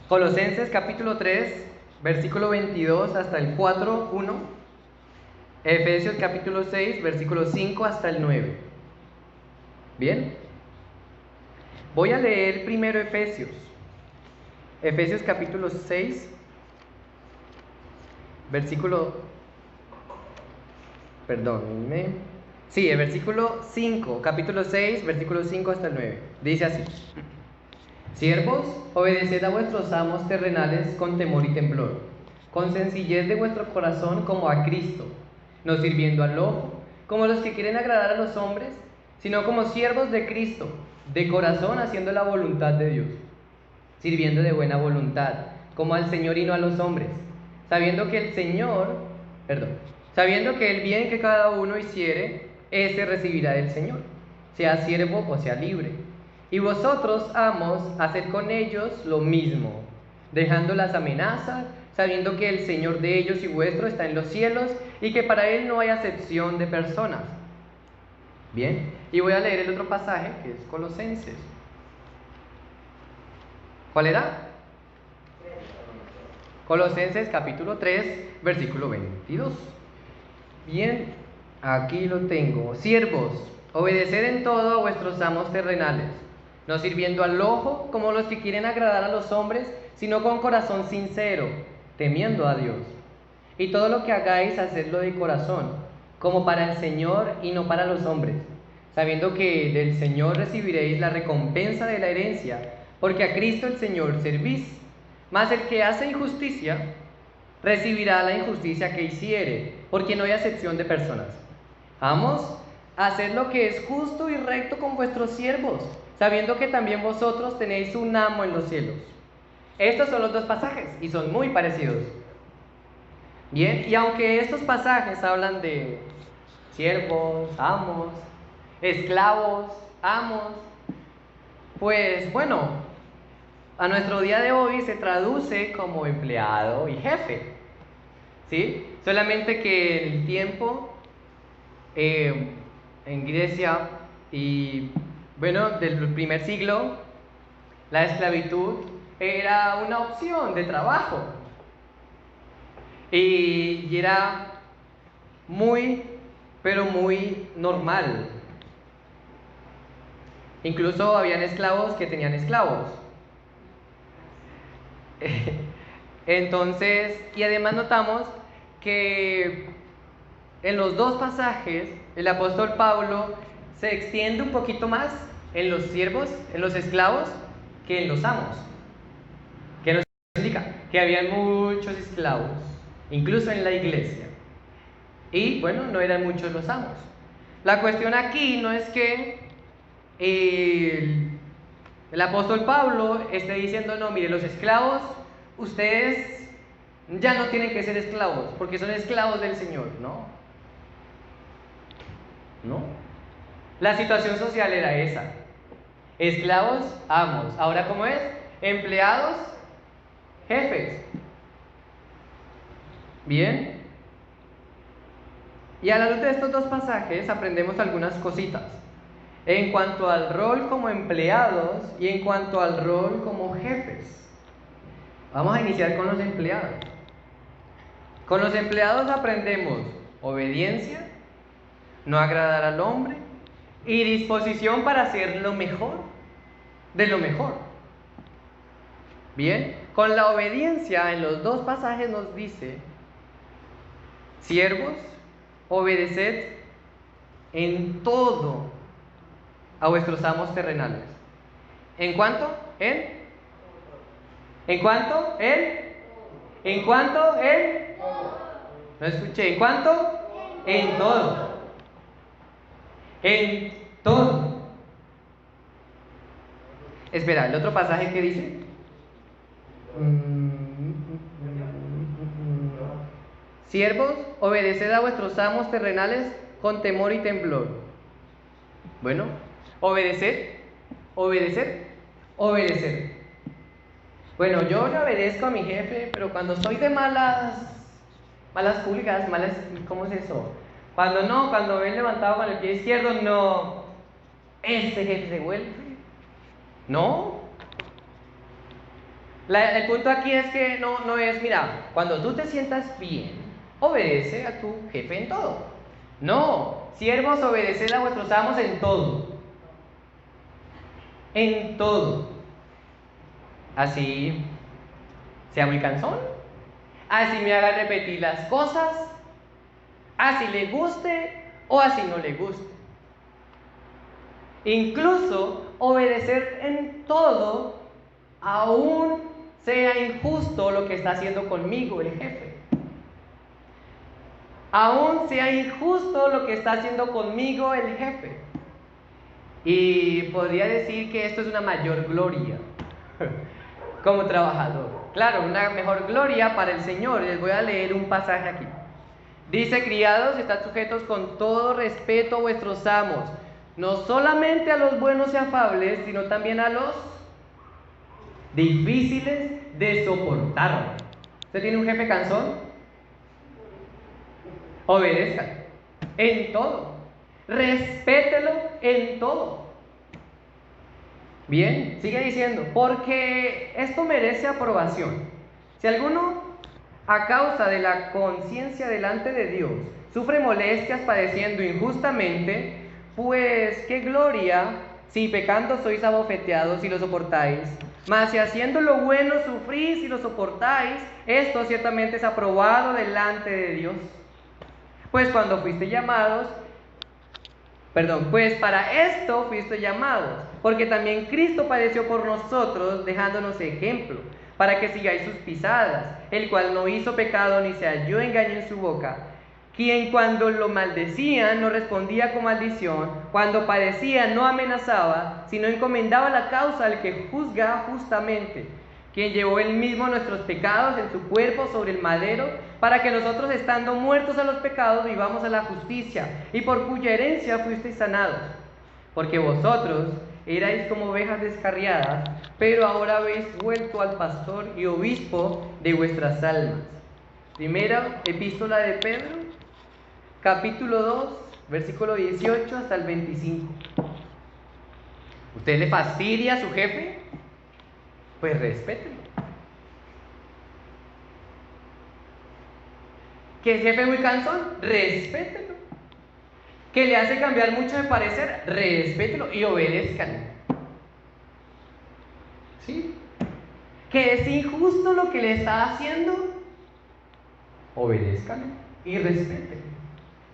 Colosenses capítulo 3, versículo 22 hasta el 4:1. Efesios capítulo 6, versículo 5 hasta el 9. Bien. Voy a leer primero Efesios capítulo 6, el versículo 5, capítulo 6, versículo 5 hasta el 9. Dice así: Siervos, obedeced a vuestros amos terrenales con temor y temblor, con sencillez de vuestro corazón como a Cristo, no sirviendo al ojo, como los que quieren agradar a los hombres, sino como siervos de Cristo, de corazón haciendo la voluntad de Dios, sirviendo de buena voluntad, como al Señor y no a los hombres, sabiendo que el bien que cada uno hiciere, ese recibirá del Señor, sea siervo o sea libre. Y vosotros, amos, haced con ellos lo mismo, dejando las amenazas, sabiendo que el Señor de ellos y vuestro está en los cielos, y que para Él no hay acepción de personas. Bien, y voy a leer el otro pasaje, que es Colosenses. ¿Cuál era? Colosenses capítulo 3, versículo 22. Bien, aquí lo tengo. Siervos, obedeced en todo a vuestros amos terrenales, no sirviendo al ojo como los que quieren agradar a los hombres, sino con corazón sincero, temiendo a Dios. Y todo lo que hagáis, hacedlo de corazón, como para el Señor y no para los hombres, sabiendo que del Señor recibiréis la recompensa de la herencia, porque a Cristo el Señor servís. Mas el que hace injusticia recibirá la injusticia que hiciere, porque no hay acepción de personas. Vamos, haced lo que es justo y recto con vuestros siervos, sabiendo que también vosotros tenéis un amo en los cielos. Estos son los dos pasajes y son muy parecidos. Bien, y aunque estos pasajes hablan de siervos, amos, esclavos, amos, pues bueno, a nuestro día de hoy se traduce como empleado y jefe, ¿sí? Solamente que en el tiempo, en Grecia y bueno, del primer siglo, la esclavitud era una opción de trabajo y era muy, pero muy normal. Incluso habían esclavos que tenían esclavos. Entonces, y además notamos que en los dos pasajes el apóstol Pablo se extiende un poquito más en los siervos, en los esclavos, que en los amos. ¿Qué nos indica? Que habían muchos esclavos, incluso en la iglesia. Y bueno, no eran muchos los amos. La cuestión aquí no es que el apóstol Pablo esté diciendo, no, mire, los esclavos, ustedes ya no tienen que ser esclavos, porque son esclavos del Señor, ¿no? ¿No? La situación social era esa. Esclavos, amos. Ahora, ¿cómo es? Empleados, jefes. Bien. Y a la luz de estos dos pasajes aprendemos algunas cositas en cuanto al rol como empleados y en cuanto al rol como jefes. Vamos a iniciar con los empleados. Con los empleados aprendemos obediencia, no agradar al hombre y disposición para hacer lo mejor de lo mejor. Bien, con la obediencia en los dos pasajes nos dice: siervos, obedeced en todo a vuestros amos terrenales. ¿En cuánto? ¿En cuánto? ¿En cuánto? No escuché. ¿En cuánto? En todo. En todo. Espera, ¿el otro pasaje qué dice? Siervos, obedeced a vuestros amos terrenales con temor y temblor. Bueno, obedecer. Bueno, yo le obedezco a mi jefe, pero cuando soy de malas pulgas, ¿cómo es eso? Cuando ven levantado con el pie izquierdo, no, ese jefe se vuelve. No. El punto aquí es que no es, mira, cuando tú te sientas bien, obedece a tu jefe en todo. No, siervos, obedeced a vuestros amos en todo. En todo. Así sea muy cansón, así me haga repetir las cosas, así le guste o así no le guste. Incluso obedecer en todo, aún sea injusto lo que está haciendo conmigo el jefe. Aún sea injusto lo que está haciendo conmigo el jefe. Y podría decir que esto es una mayor gloria como trabajador. Claro, una mejor gloria para el Señor. Les voy a leer un pasaje aquí. Dice: criados, estad sujetos con todo respeto a vuestros amos, no solamente a los buenos y afables, sino también a los difíciles de soportar. ¿Usted tiene un jefe cansón? Obedezca en todo, respételo en todo. Bien, sigue diciendo, porque esto merece aprobación. Si alguno, a causa de la conciencia delante de Dios, sufre molestias padeciendo injustamente, pues qué gloria si pecando sois abofeteados y lo soportáis. Mas si haciendo lo bueno sufrís y lo soportáis, esto ciertamente es aprobado delante de Dios. Pues cuando fuiste llamados, Pues para esto fuiste llamados, porque también Cristo padeció por nosotros, dejándonos ejemplo, para que sigáis sus pisadas, el cual no hizo pecado ni se halló engaño en su boca, quien cuando lo maldecían no respondía con maldición, cuando padecía no amenazaba, sino encomendaba la causa al que juzga justamente, quien llevó él mismo nuestros pecados en su cuerpo sobre el madero, para que nosotros, estando muertos a los pecados, vivamos a la justicia, y por cuya herencia fuisteis sanados. Porque vosotros erais como ovejas descarriadas, pero ahora habéis vuelto al pastor y obispo de vuestras almas. Primera epístola de Pedro, capítulo 2, versículo 18 hasta el 25. ¿Usted le fastidia a su jefe? Pues respételo. ¿Que el jefe es muy cansón? Respételo. ¿Que le hace cambiar mucho de parecer? Respételo y obedézcalo. ¿Sí? ¿Que es injusto lo que le está haciendo? Obedézcalo y respételo.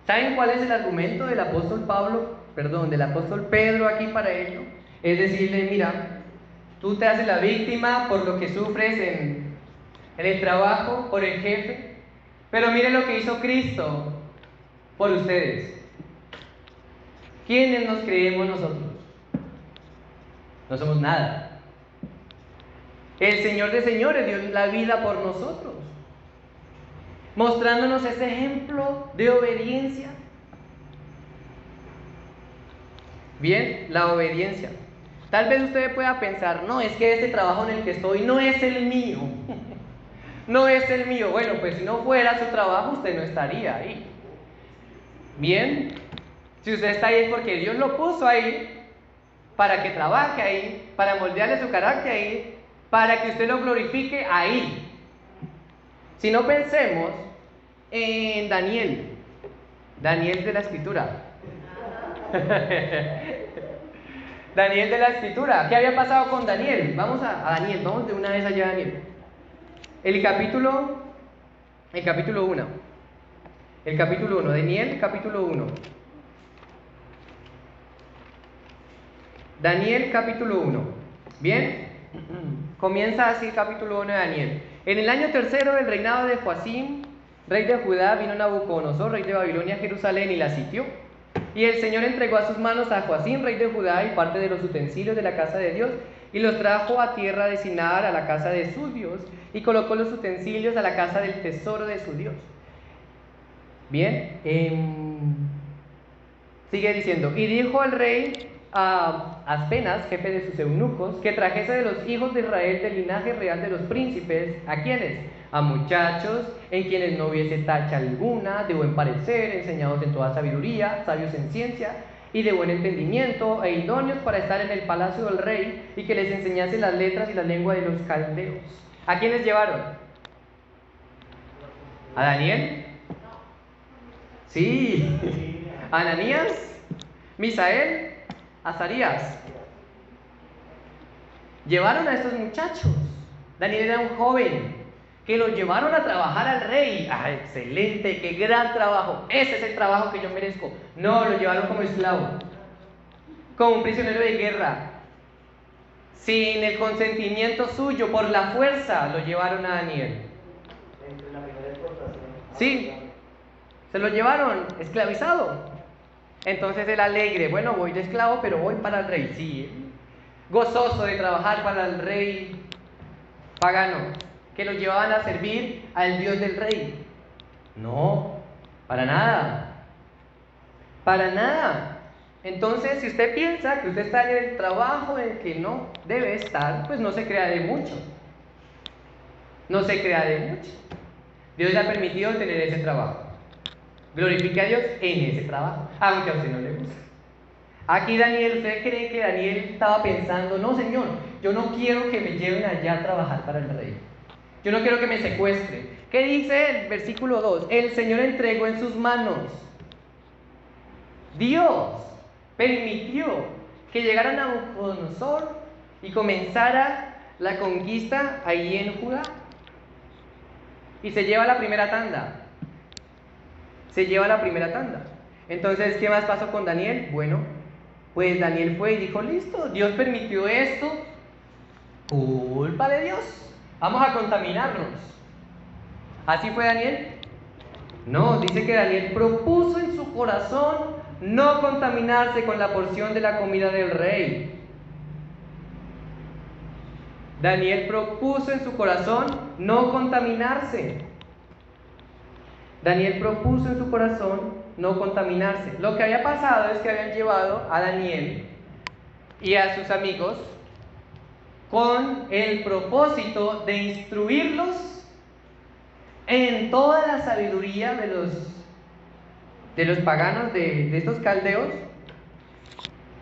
¿Saben cuál es el argumento del apóstol del apóstol Pedro aquí para ello? Es decirle, mira, tú te haces la víctima por lo que sufres en el trabajo, por el jefe, pero mire lo que hizo Cristo por ustedes. ¿Quiénes nos creemos nosotros? No somos nada. El Señor de señores dio la vida por nosotros, mostrándonos ese ejemplo de obediencia. Bien, la obediencia. Tal vez usted pueda pensar, no, es que este trabajo en el que estoy no es el mío. No es el mío. Bueno, pues si no fuera su trabajo, usted no estaría ahí. Bien, si usted está ahí es porque Dios lo puso ahí, para que trabaje ahí, para moldearle su carácter ahí, para que usted lo glorifique ahí. Si no, pensemos en Daniel de la Escritura. Daniel de la Escritura. ¿Qué había pasado con Daniel? Vamos a Daniel, vamos de una vez allá a Daniel. El capítulo 1. Daniel, capítulo 1. Daniel, capítulo 1. Bien, comienza así el capítulo 1 de Daniel. En el año tercero del reinado de Joacim, rey de Judá, vino Nabucodonosor, rey de Babilonia, a Jerusalén y la sitió. Y el Señor entregó a sus manos a Joacim, rey de Judá, y parte de los utensilios de la casa de Dios, y los trajo a tierra de Sinar, a la casa de su Dios, y colocó los utensilios a la casa del tesoro de su Dios. Bien, sigue diciendo, y dijo al rey a Aspenas, jefe de sus eunucos, que trajese de los hijos de Israel del linaje real de los príncipes, ¿a quiénes? A muchachos en quienes no hubiese tacha alguna, de buen parecer, enseñados en toda sabiduría, sabios en ciencia y de buen entendimiento, e idóneos para estar en el palacio del rey, y que les enseñase las letras y la lengua de los caldeos. ¿A quiénes llevaron? ¿A Daniel? Sí. ¿A Ananías? ¿Misael? ¿Azarías? Llevaron a estos muchachos. Daniel era un joven que lo llevaron a trabajar al rey. ¡Ah, excelente! ¡Qué gran trabajo! Ese es el trabajo que yo merezco. No, lo llevaron como esclavo, como un prisionero de guerra, sin el consentimiento suyo, por la fuerza lo llevaron a Daniel. Sí, se lo llevaron esclavizado. Entonces él alegre, bueno, voy de esclavo, pero voy para el rey. Sí, gozoso de trabajar para el rey pagano, que lo llevaban a servir al Dios del rey. No, para nada. Para nada. Entonces, si usted piensa que usted está en el trabajo en el que no debe estar, pues no se crea de mucho. No se crea de mucho. Dios le ha permitido tener ese trabajo. Glorifique a Dios en ese trabajo, aunque a usted no le guste. Aquí Daniel, ¿usted cree que Daniel estaba pensando, no, Señor, yo no quiero que me lleven allá a trabajar para el rey? Yo no quiero que me secuestren. ¿Qué dice el versículo 2? El Señor entregó en sus manos. Dios permitió que llegara Nabucodonosor y comenzara la conquista ahí en Judá. Y se lleva la primera tanda. Entonces, ¿qué más pasó con Daniel? Bueno, pues Daniel fue y dijo, listo, Dios permitió esto, culpa de Dios, vamos a contaminarnos. ¿Así fue Daniel? No, dice que Daniel propuso en su corazón no contaminarse con la porción de la comida del rey. Daniel propuso en su corazón no contaminarse. Daniel propuso en su corazón no contaminarse. Lo que había pasado es que habían llevado a Daniel y a sus amigos con el propósito de instruirlos en toda la sabiduría de los paganos, de estos caldeos,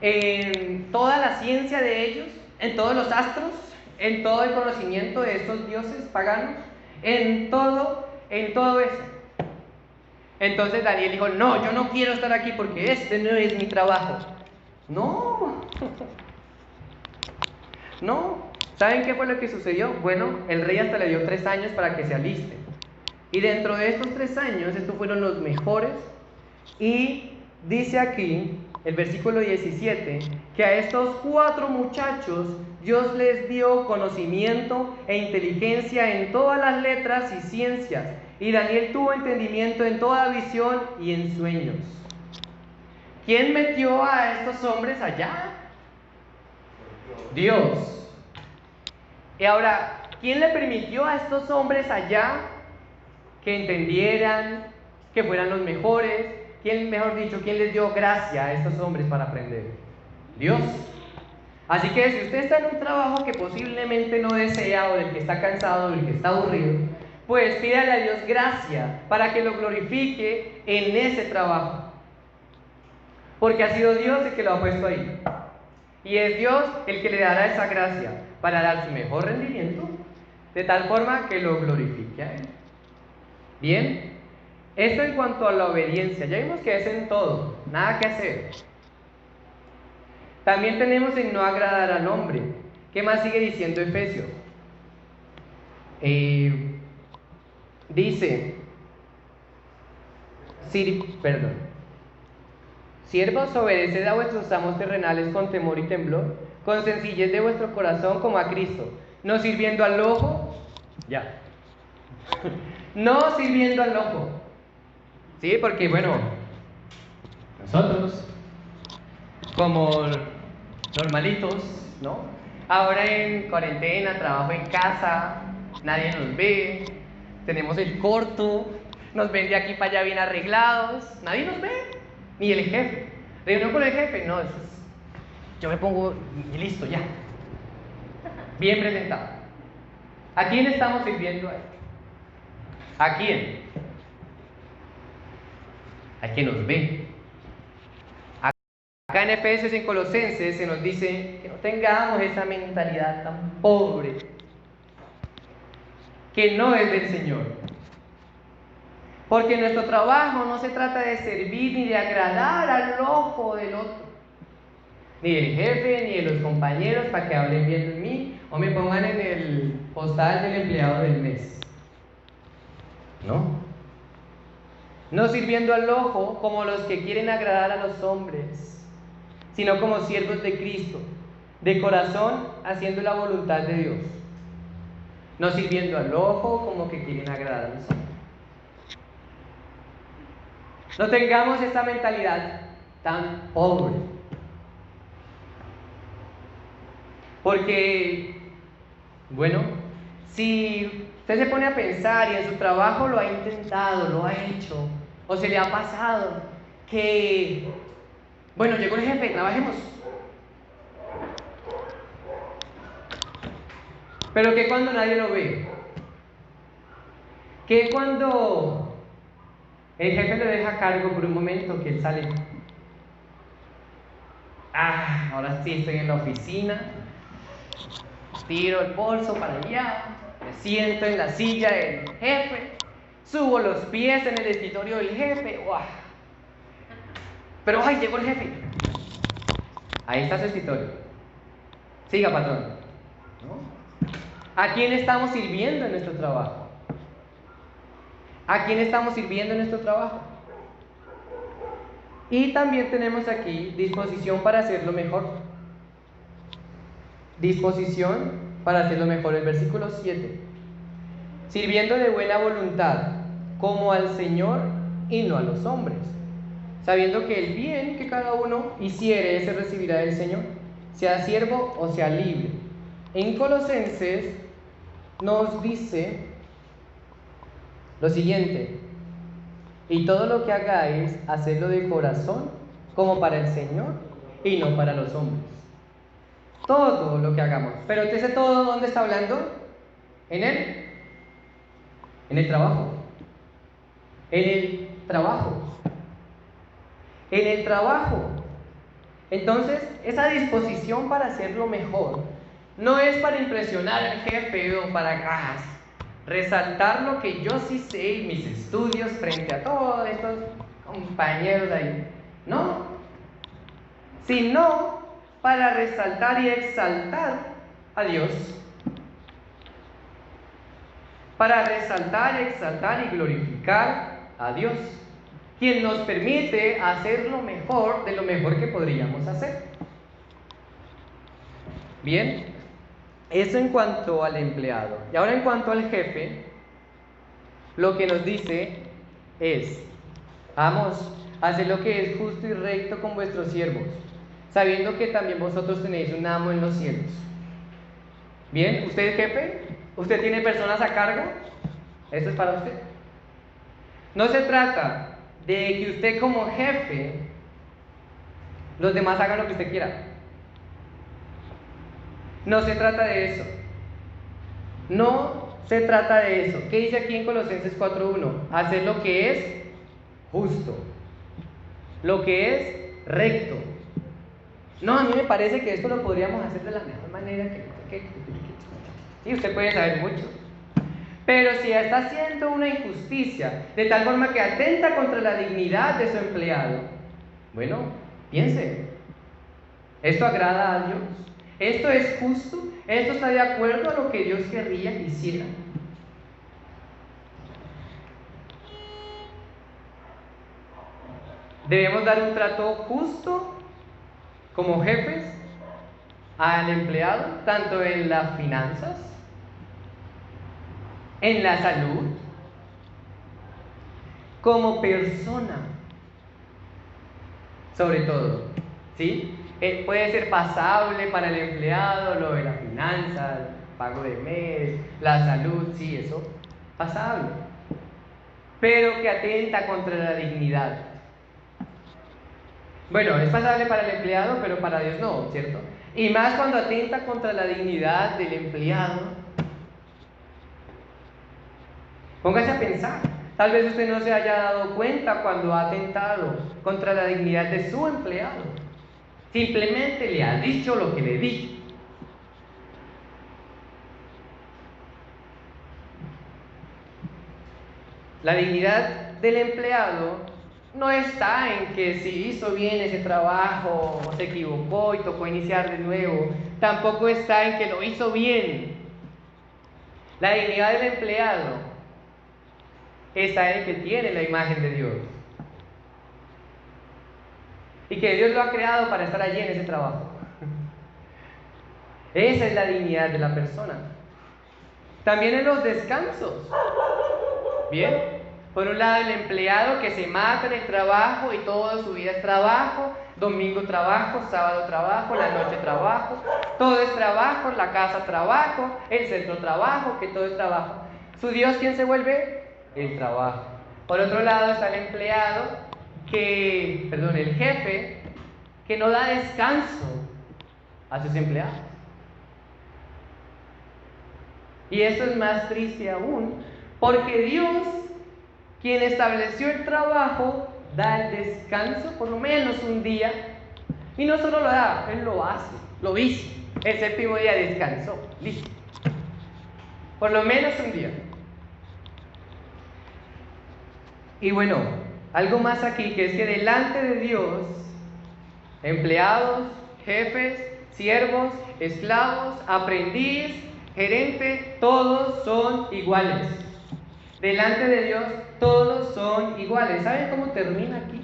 en toda la ciencia de ellos, en todos los astros, en todo el conocimiento de estos dioses paganos, en todo eso. Entonces Daniel dijo, no, yo no quiero estar aquí porque este no es mi trabajo. No, no. ¿Saben qué fue lo que sucedió? Bueno, el rey hasta le dio 3 años para que se aliste. Y dentro de estos 3 años, estos fueron los mejores. Y dice aquí, el versículo 17, que a estos 4 muchachos Dios les dio conocimiento e inteligencia en todas las letras y ciencias. Y Daniel tuvo entendimiento en toda visión y en sueños. ¿Quién metió a estos hombres allá? Dios. Y ahora, ¿quién le permitió a estos hombres allá que entendieran, que fueran los mejores? ¿Quién, mejor dicho, quién les dio gracia a estos hombres para aprender? Dios. Así que si usted está en un trabajo que posiblemente no desea, o del que está cansado, o del que está aburrido, pues pídale a Dios gracia para que lo glorifique en ese trabajo. Porque ha sido Dios el que lo ha puesto ahí. Y es Dios el que le dará esa gracia para dar su mejor rendimiento, de tal forma que lo glorifique a Él. Bien, esto en cuanto a la obediencia. Ya vimos que es en todo, nada que hacer. También tenemos en no agradar al hombre. ¿Qué más sigue diciendo Efesios? Dice, siervos, obedeced a vuestros amos terrenales con temor y temblor, con sencillez de vuestro corazón como a Cristo, no sirviendo al ojo, no sirviendo al ojo, ¿sí? Porque bueno, nosotros, como normalitos, ¿no? Ahora en cuarentena, trabajo en casa, nadie nos ve, tenemos el corto, nos ven de aquí para allá bien arreglados, nadie nos ve, ni el jefe. Reunión con el jefe, no, yo me pongo y listo, ya. Bien presentado. ¿A quién estamos sirviendo ahí? ¿A quién? ¿A quién nos ve? Acá en Efesios y en Colosenses se nos dice que no tengamos esa mentalidad tan pobre, que no es del Señor. Porque nuestro trabajo no se trata de servir ni de agradar al ojo del otro, ni del jefe, ni de los compañeros para que hablen bien de mí o me pongan en el postal del empleado del mes. No sirviendo al ojo como los que quieren agradar a los hombres, sino como siervos de Cristo, de corazón haciendo la voluntad de Dios. No sirviendo al ojo como que quieren agradar a los hombres. No tengamos esta mentalidad tan pobre. Porque, bueno, si usted se pone a pensar y en su trabajo lo ha intentado, lo ha hecho, o se le ha pasado que, bueno, llegó el jefe, trabajemos. Pero que cuando nadie lo ve, que cuando el jefe le deja a cargo por un momento que él sale, ahora sí estoy en la oficina, tiro el bolso para allá, me siento en la silla del jefe, subo los pies en el escritorio del jefe, ¡guau! Pero ¡ay, llegó el jefe! Ahí está su escritorio. Siga, patrón. ¿A quién estamos sirviendo en nuestro trabajo? ¿A quién estamos sirviendo en nuestro trabajo? Y también tenemos aquí disposición para hacerlo mejor. Disposición para hacerlo mejor. El versículo 7. Sirviendo de buena voluntad, como al Señor y no a los hombres, sabiendo que el bien que cada uno hiciere, ese recibirá del Señor, sea siervo o sea libre. En Colosenses nos dice lo siguiente: y todo lo que hagáis, hacedlo de corazón, como para el Señor y no para los hombres. Todo lo que hagamos. Pero ese todo, ¿dónde está hablando? En el trabajo. En el trabajo. En el trabajo. Entonces, esa disposición para hacerlo mejor no es para impresionar al jefe o para resaltar lo que yo sí sé y mis estudios frente a todos estos compañeros ahí. No. Sino para resaltar y exaltar a Dios. Para resaltar, exaltar y glorificar a Dios, quien nos permite hacer lo mejor de lo mejor que podríamos hacer. Bien, eso en cuanto al empleado. Y ahora en cuanto al jefe, lo que nos dice es: vamos, haced lo que es justo y recto con vuestros siervos, sabiendo que también vosotros tenéis un amo en los cielos. Bien, ¿usted es jefe? ¿Usted tiene personas a cargo? Esto es para usted. No se trata de que usted como jefe, los demás hagan lo que usted quiera. No se trata de eso. No se trata de eso. ¿Qué dice aquí en Colosenses 4:1? Hacer lo que es justo, lo que es recto. No, a mí me parece que esto lo podríamos hacer de la mejor manera sí, usted puede saber mucho. Pero si está haciendo una injusticia de tal forma que atenta contra la dignidad de su empleado, bueno, piense, ¿esto agrada a Dios? ¿Esto es justo? ¿Esto está de acuerdo a lo que Dios querría que hiciera? Debemos dar un trato justo como jefes al empleado, tanto en las finanzas, en la salud, como persona, sobre todo, ¿sí? Puede ser pasable para el empleado lo de las finanzas, pago de mes, la salud, sí, eso, pasable, pero que atenta contra la dignidad. Bueno, es pasable para el empleado, pero para Dios no, ¿cierto? Y más cuando atenta contra la dignidad del empleado. Póngase a pensar, tal vez usted no se haya dado cuenta cuando ha atentado contra la dignidad de su empleado. Simplemente le ha dicho lo que le dijo. La dignidad del empleado no está en que si hizo bien ese trabajo o se equivocó y tocó iniciar de nuevo. Tampoco está en que lo hizo bien. La dignidad del empleado está en que tiene la imagen de Dios y que Dios lo ha creado para estar allí en ese trabajo. Esa es la dignidad de la persona. También en los descansos. Bien, por un lado el empleado que se mata en el trabajo y toda su vida es trabajo, domingo trabajo, sábado trabajo, la noche trabajo, todo es trabajo, la casa trabajo, el centro trabajo, que todo es trabajo. ¿Su Dios quién se vuelve? El trabajo. Por otro lado está el empleado el jefe que no da descanso a sus empleados. Y esto es más triste aún, porque Dios, quien estableció el trabajo, da el descanso por lo menos un día, y no solo lo da, Él lo hace, lo hizo. El séptimo día descansó, listo. Por lo menos un día. Y bueno, algo más aquí, que es que delante de Dios, empleados, jefes, siervos, esclavos, aprendiz, gerente, todos son iguales. Delante de Dios, todos son iguales. ¿Saben cómo termina aquí?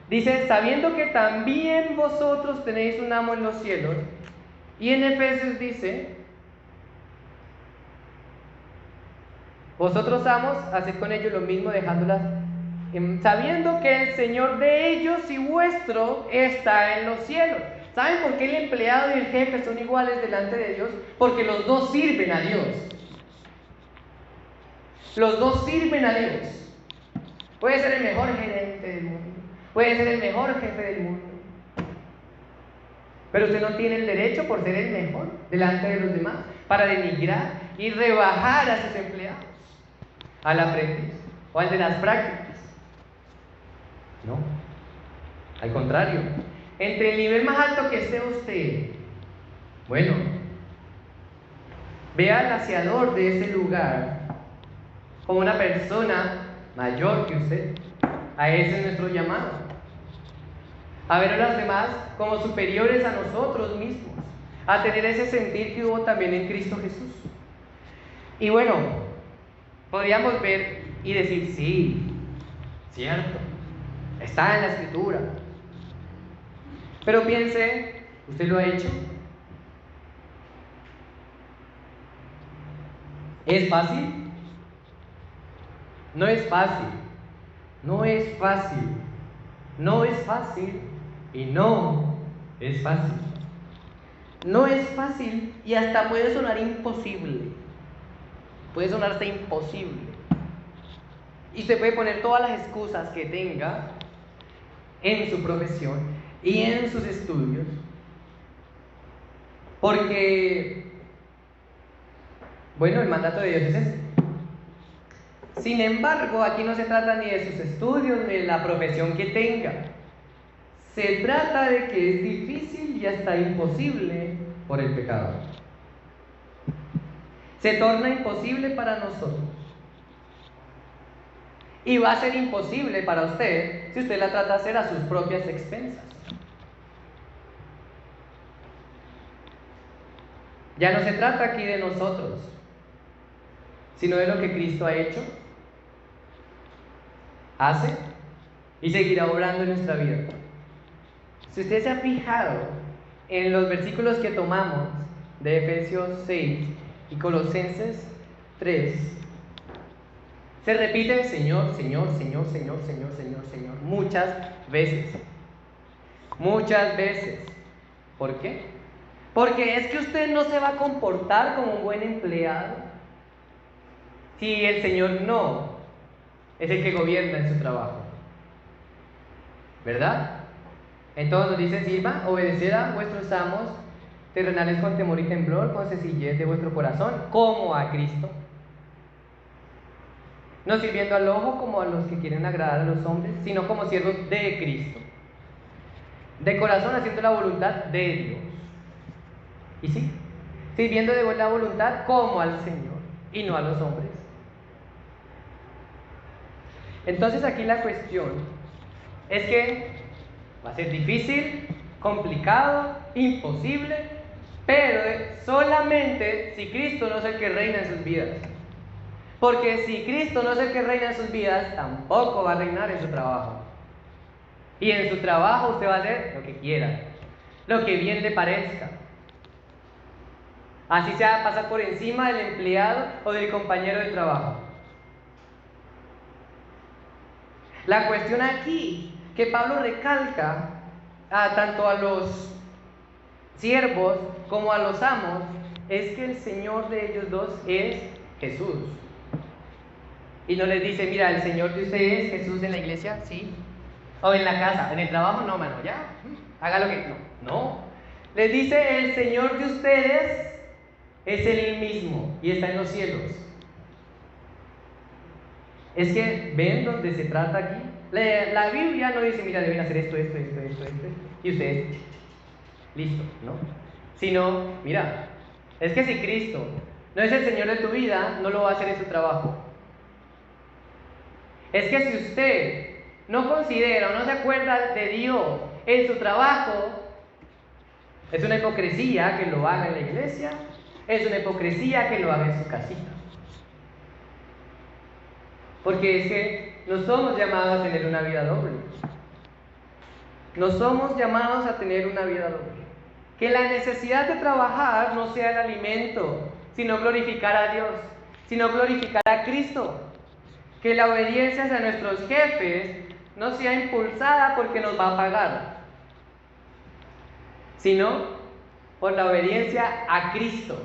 Dice, sabiendo que también vosotros tenéis un amo en los cielos. Y en Efesios dice, vosotros amos, haced con ellos lo mismo, dejándolas, sabiendo que el Señor de ellos y vuestro está en los cielos. ¿Saben por qué el empleado y el jefe son iguales delante de Dios? Porque los dos sirven a Dios. Los dos sirven a Dios. Puede ser el mejor gerente del mundo, puede ser el mejor jefe del mundo, pero usted no tiene el derecho, por ser el mejor delante de los demás, para denigrar y rebajar a sus empleados, al aprendiz o al de las prácticas. No, al contrario, entre el nivel más alto que esté usted, bueno, vea al aseador de ese lugar como una persona mayor que usted. A ese es nuestro llamado, a ver a los demás como superiores a nosotros mismos, a tener ese sentir que hubo también en Cristo Jesús. Y bueno, podríamos ver y decir, sí, cierto, está en la Escritura. Pero piense, ¿usted lo ha hecho? ¿Es fácil? No es fácil. No es fácil. No es fácil. Y no es fácil. No es fácil y hasta puede sonar imposible. Puede sonar hasta imposible. Y se puede poner todas las excusas que tenga en su profesión y en sus estudios. Porque, bueno, el mandato de Dios es ese. Sin embargo, aquí no se trata ni de sus estudios ni de la profesión que tenga. Se trata de que es difícil y hasta imposible por el pecado. Se torna imposible para nosotros. Y va a ser imposible para usted si usted la trata de hacer a sus propias expensas. Ya no se trata aquí de nosotros, sino de lo que Cristo ha hecho, hace y seguirá obrando en nuestra vida. Si usted se ha fijado en los versículos que tomamos de Efesios 6 y Colosenses 3, se repite Señor, Señor, Señor, Señor, Señor, Señor, Señor, muchas veces. Muchas veces. ¿Por qué? Porque es que usted no se va a comportar como un buen empleado si el Señor no es el que gobierna en su trabajo. ¿Verdad? Entonces nos dice, sirva, obedeced a vuestros amos terrenales con temor y temblor, con sencillez de vuestro corazón, como a Cristo. No sirviendo al ojo como a los que quieren agradar a los hombres, sino como siervos de Cristo. De corazón haciendo la voluntad de Dios. Y sí, sirviendo de buena voluntad como al Señor y no a los hombres. Entonces aquí la cuestión es que va a ser difícil, complicado, imposible, pero solamente si Cristo no es el que reina en sus vidas. Porque si Cristo no es el que reina en sus vidas, tampoco va a reinar en su trabajo. Y en su trabajo usted va a hacer lo que quiera, lo que bien le parezca. Así sea pasar por encima del empleado o del compañero de trabajo. La cuestión aquí que Pablo recalca tanto a los siervos como a los amos es que el Señor de ellos dos es Jesús. Y no les dice, mira, el Señor de ustedes es Jesús en la iglesia, sí. O en la casa, en el trabajo, no, mano, ya, haga lo que... No. Les dice, el Señor de ustedes es Él mismo y está en los cielos. Es que, ¿ven dónde se trata aquí? La Biblia no dice, mira, deben hacer esto, y ustedes, listo, ¿no? Sino, mira, es que si Cristo no es el Señor de tu vida, no lo va a hacer en su trabajo. Es que si usted no considera o no se acuerda de Dios en su trabajo, es una hipocresía que lo haga en la iglesia, es una hipocresía que lo haga en su casita. Porque es que no somos llamados a tener una vida doble. No somos llamados a tener una vida doble. Que la necesidad de trabajar no sea el alimento, sino glorificar a Dios, sino glorificar a Cristo. Que la obediencia hacia nuestros jefes no sea impulsada porque nos va a pagar, sino por la obediencia a Cristo.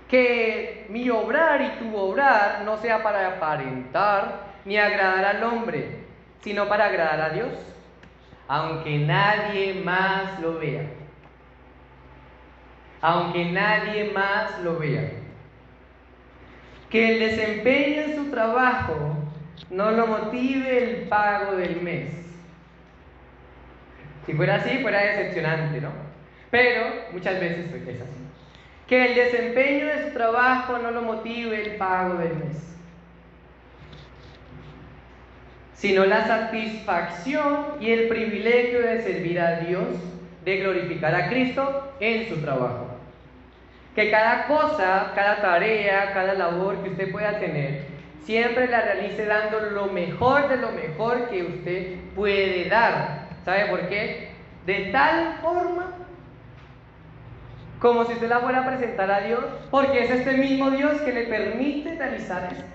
Que mi obrar y tu obrar no sea para aparentar ni agradar al hombre, sino para agradar a Dios, aunque nadie más lo vea. Aunque nadie más lo vea. Que el desempeño en su trabajo no lo motive el pago del mes. Si fuera así, fuera decepcionante, ¿no? Pero muchas veces es así. Que el desempeño de su trabajo no lo motive el pago del mes, sino la satisfacción y el privilegio de servir a Dios, de glorificar a Cristo en su trabajo. Que cada cosa, cada tarea, cada labor que usted pueda tener, siempre la realice dando lo mejor de lo mejor que usted puede dar. ¿Sabe por qué? De tal forma como si usted la fuera a presentar a Dios, porque es este mismo Dios que le permite realizar esto.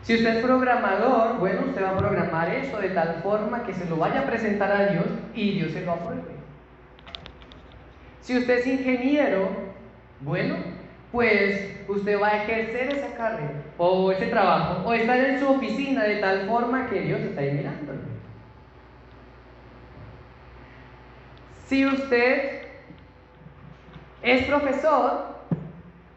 Si usted es programador, bueno, usted va a programar eso de tal forma que se lo vaya a presentar a Dios y Dios se lo apruebe. Si usted es ingeniero, bueno, pues usted va a ejercer esa carrera o ese trabajo o estar en su oficina de tal forma que Dios está ahí mirándolo. Si usted es profesor,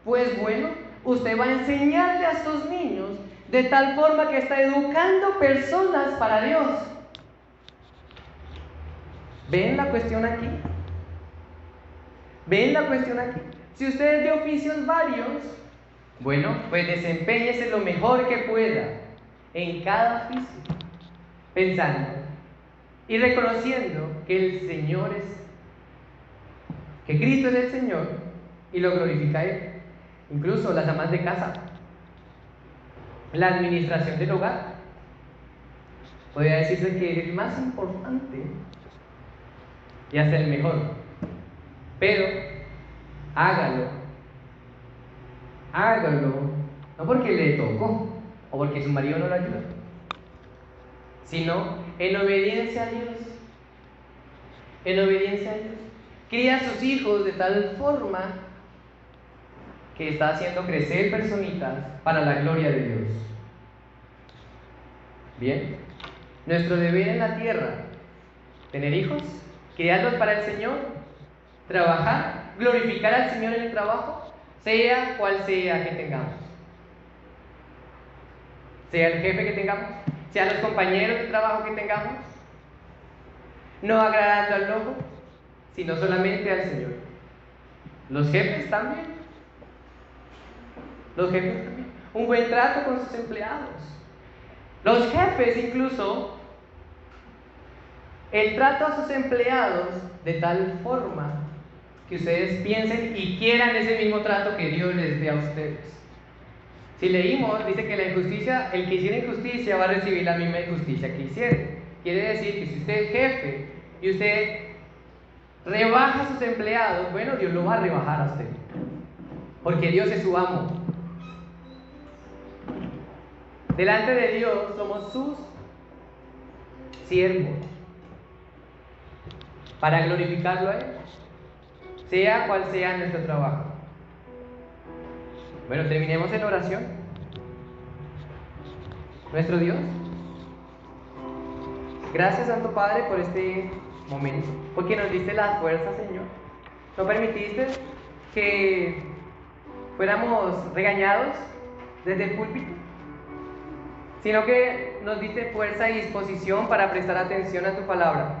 pues bueno, usted va a enseñarle a estos niños de tal forma que está educando personas para Dios. ¿Ven la cuestión aquí? ¿Ven la cuestión aquí? Si usted es de oficios varios, bueno, pues desempéñese lo mejor que pueda en cada oficio, pensando y reconociendo que el Señor que Cristo es el Señor y lo glorifica a Él. Incluso las amas de casa, la administración del hogar, podría decirse que es el más importante y hasta el mejor. Pero hágalo, no porque le tocó o porque su marido no lo ayuda, sino en obediencia a Dios. En obediencia a Dios. Cría a sus hijos de tal forma que está haciendo crecer personitas para la gloria de Dios. Bien, nuestro deber en la tierra, tener hijos, criarlos para el Señor, trabajar, glorificar al Señor en el trabajo, sea cual sea que tengamos. Sea el jefe que tengamos, sea los compañeros de trabajo que tengamos, no agradando al lobo, sino solamente al Señor. Los jefes también. Un buen trato con sus empleados. Los jefes incluso, el trato a sus empleados de tal forma que ustedes piensen y quieran ese mismo trato que Dios les dé a ustedes. Si leímos, dice que la injusticia, el que hiciera injusticia va a recibir la misma injusticia que hiciere. Quiere decir que si usted es jefe y usted rebaja a sus empleados, bueno, Dios lo va a rebajar a usted, porque Dios es su amo. Delante de Dios somos sus siervos para glorificarlo a Él, sea cual sea nuestro trabajo. Bueno, terminemos en oración. Nuestro Dios, gracias Santo Padre por este momento, porque nos diste la fuerza, Señor. No permitiste que fuéramos regañados desde el púlpito, sino que nos diste fuerza y disposición para prestar atención a tu palabra.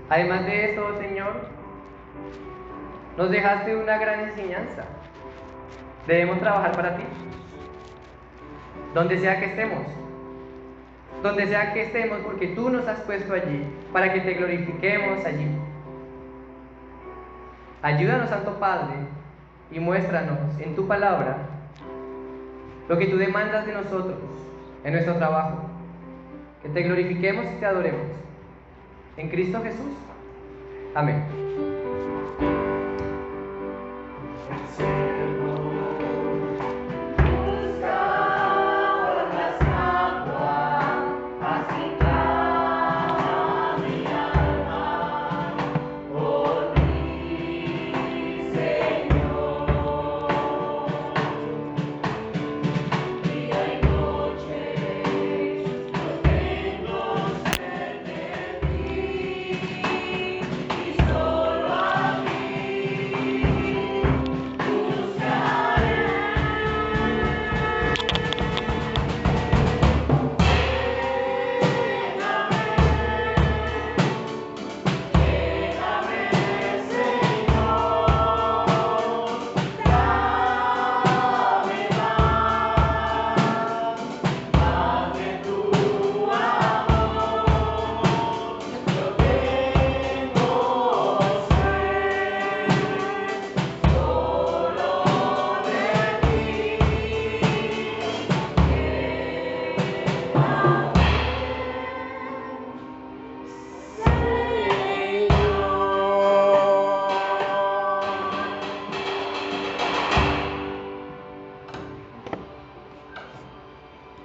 Además de eso, Señor, nos dejaste una gran enseñanza. Debemos trabajar para ti, donde sea que estemos, porque tú nos has puesto allí, para que te glorifiquemos allí. Ayúdanos, Santo Padre, y muéstranos en tu palabra lo que tú demandas de nosotros en nuestro trabajo. que te glorifiquemos y te adoremos. En Cristo Jesús. Amén.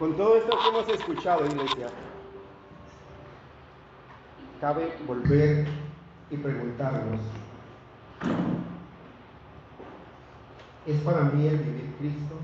Con todo esto que hemos escuchado, iglesia, cabe volver y preguntarnos, ¿es para mí el vivir Cristo?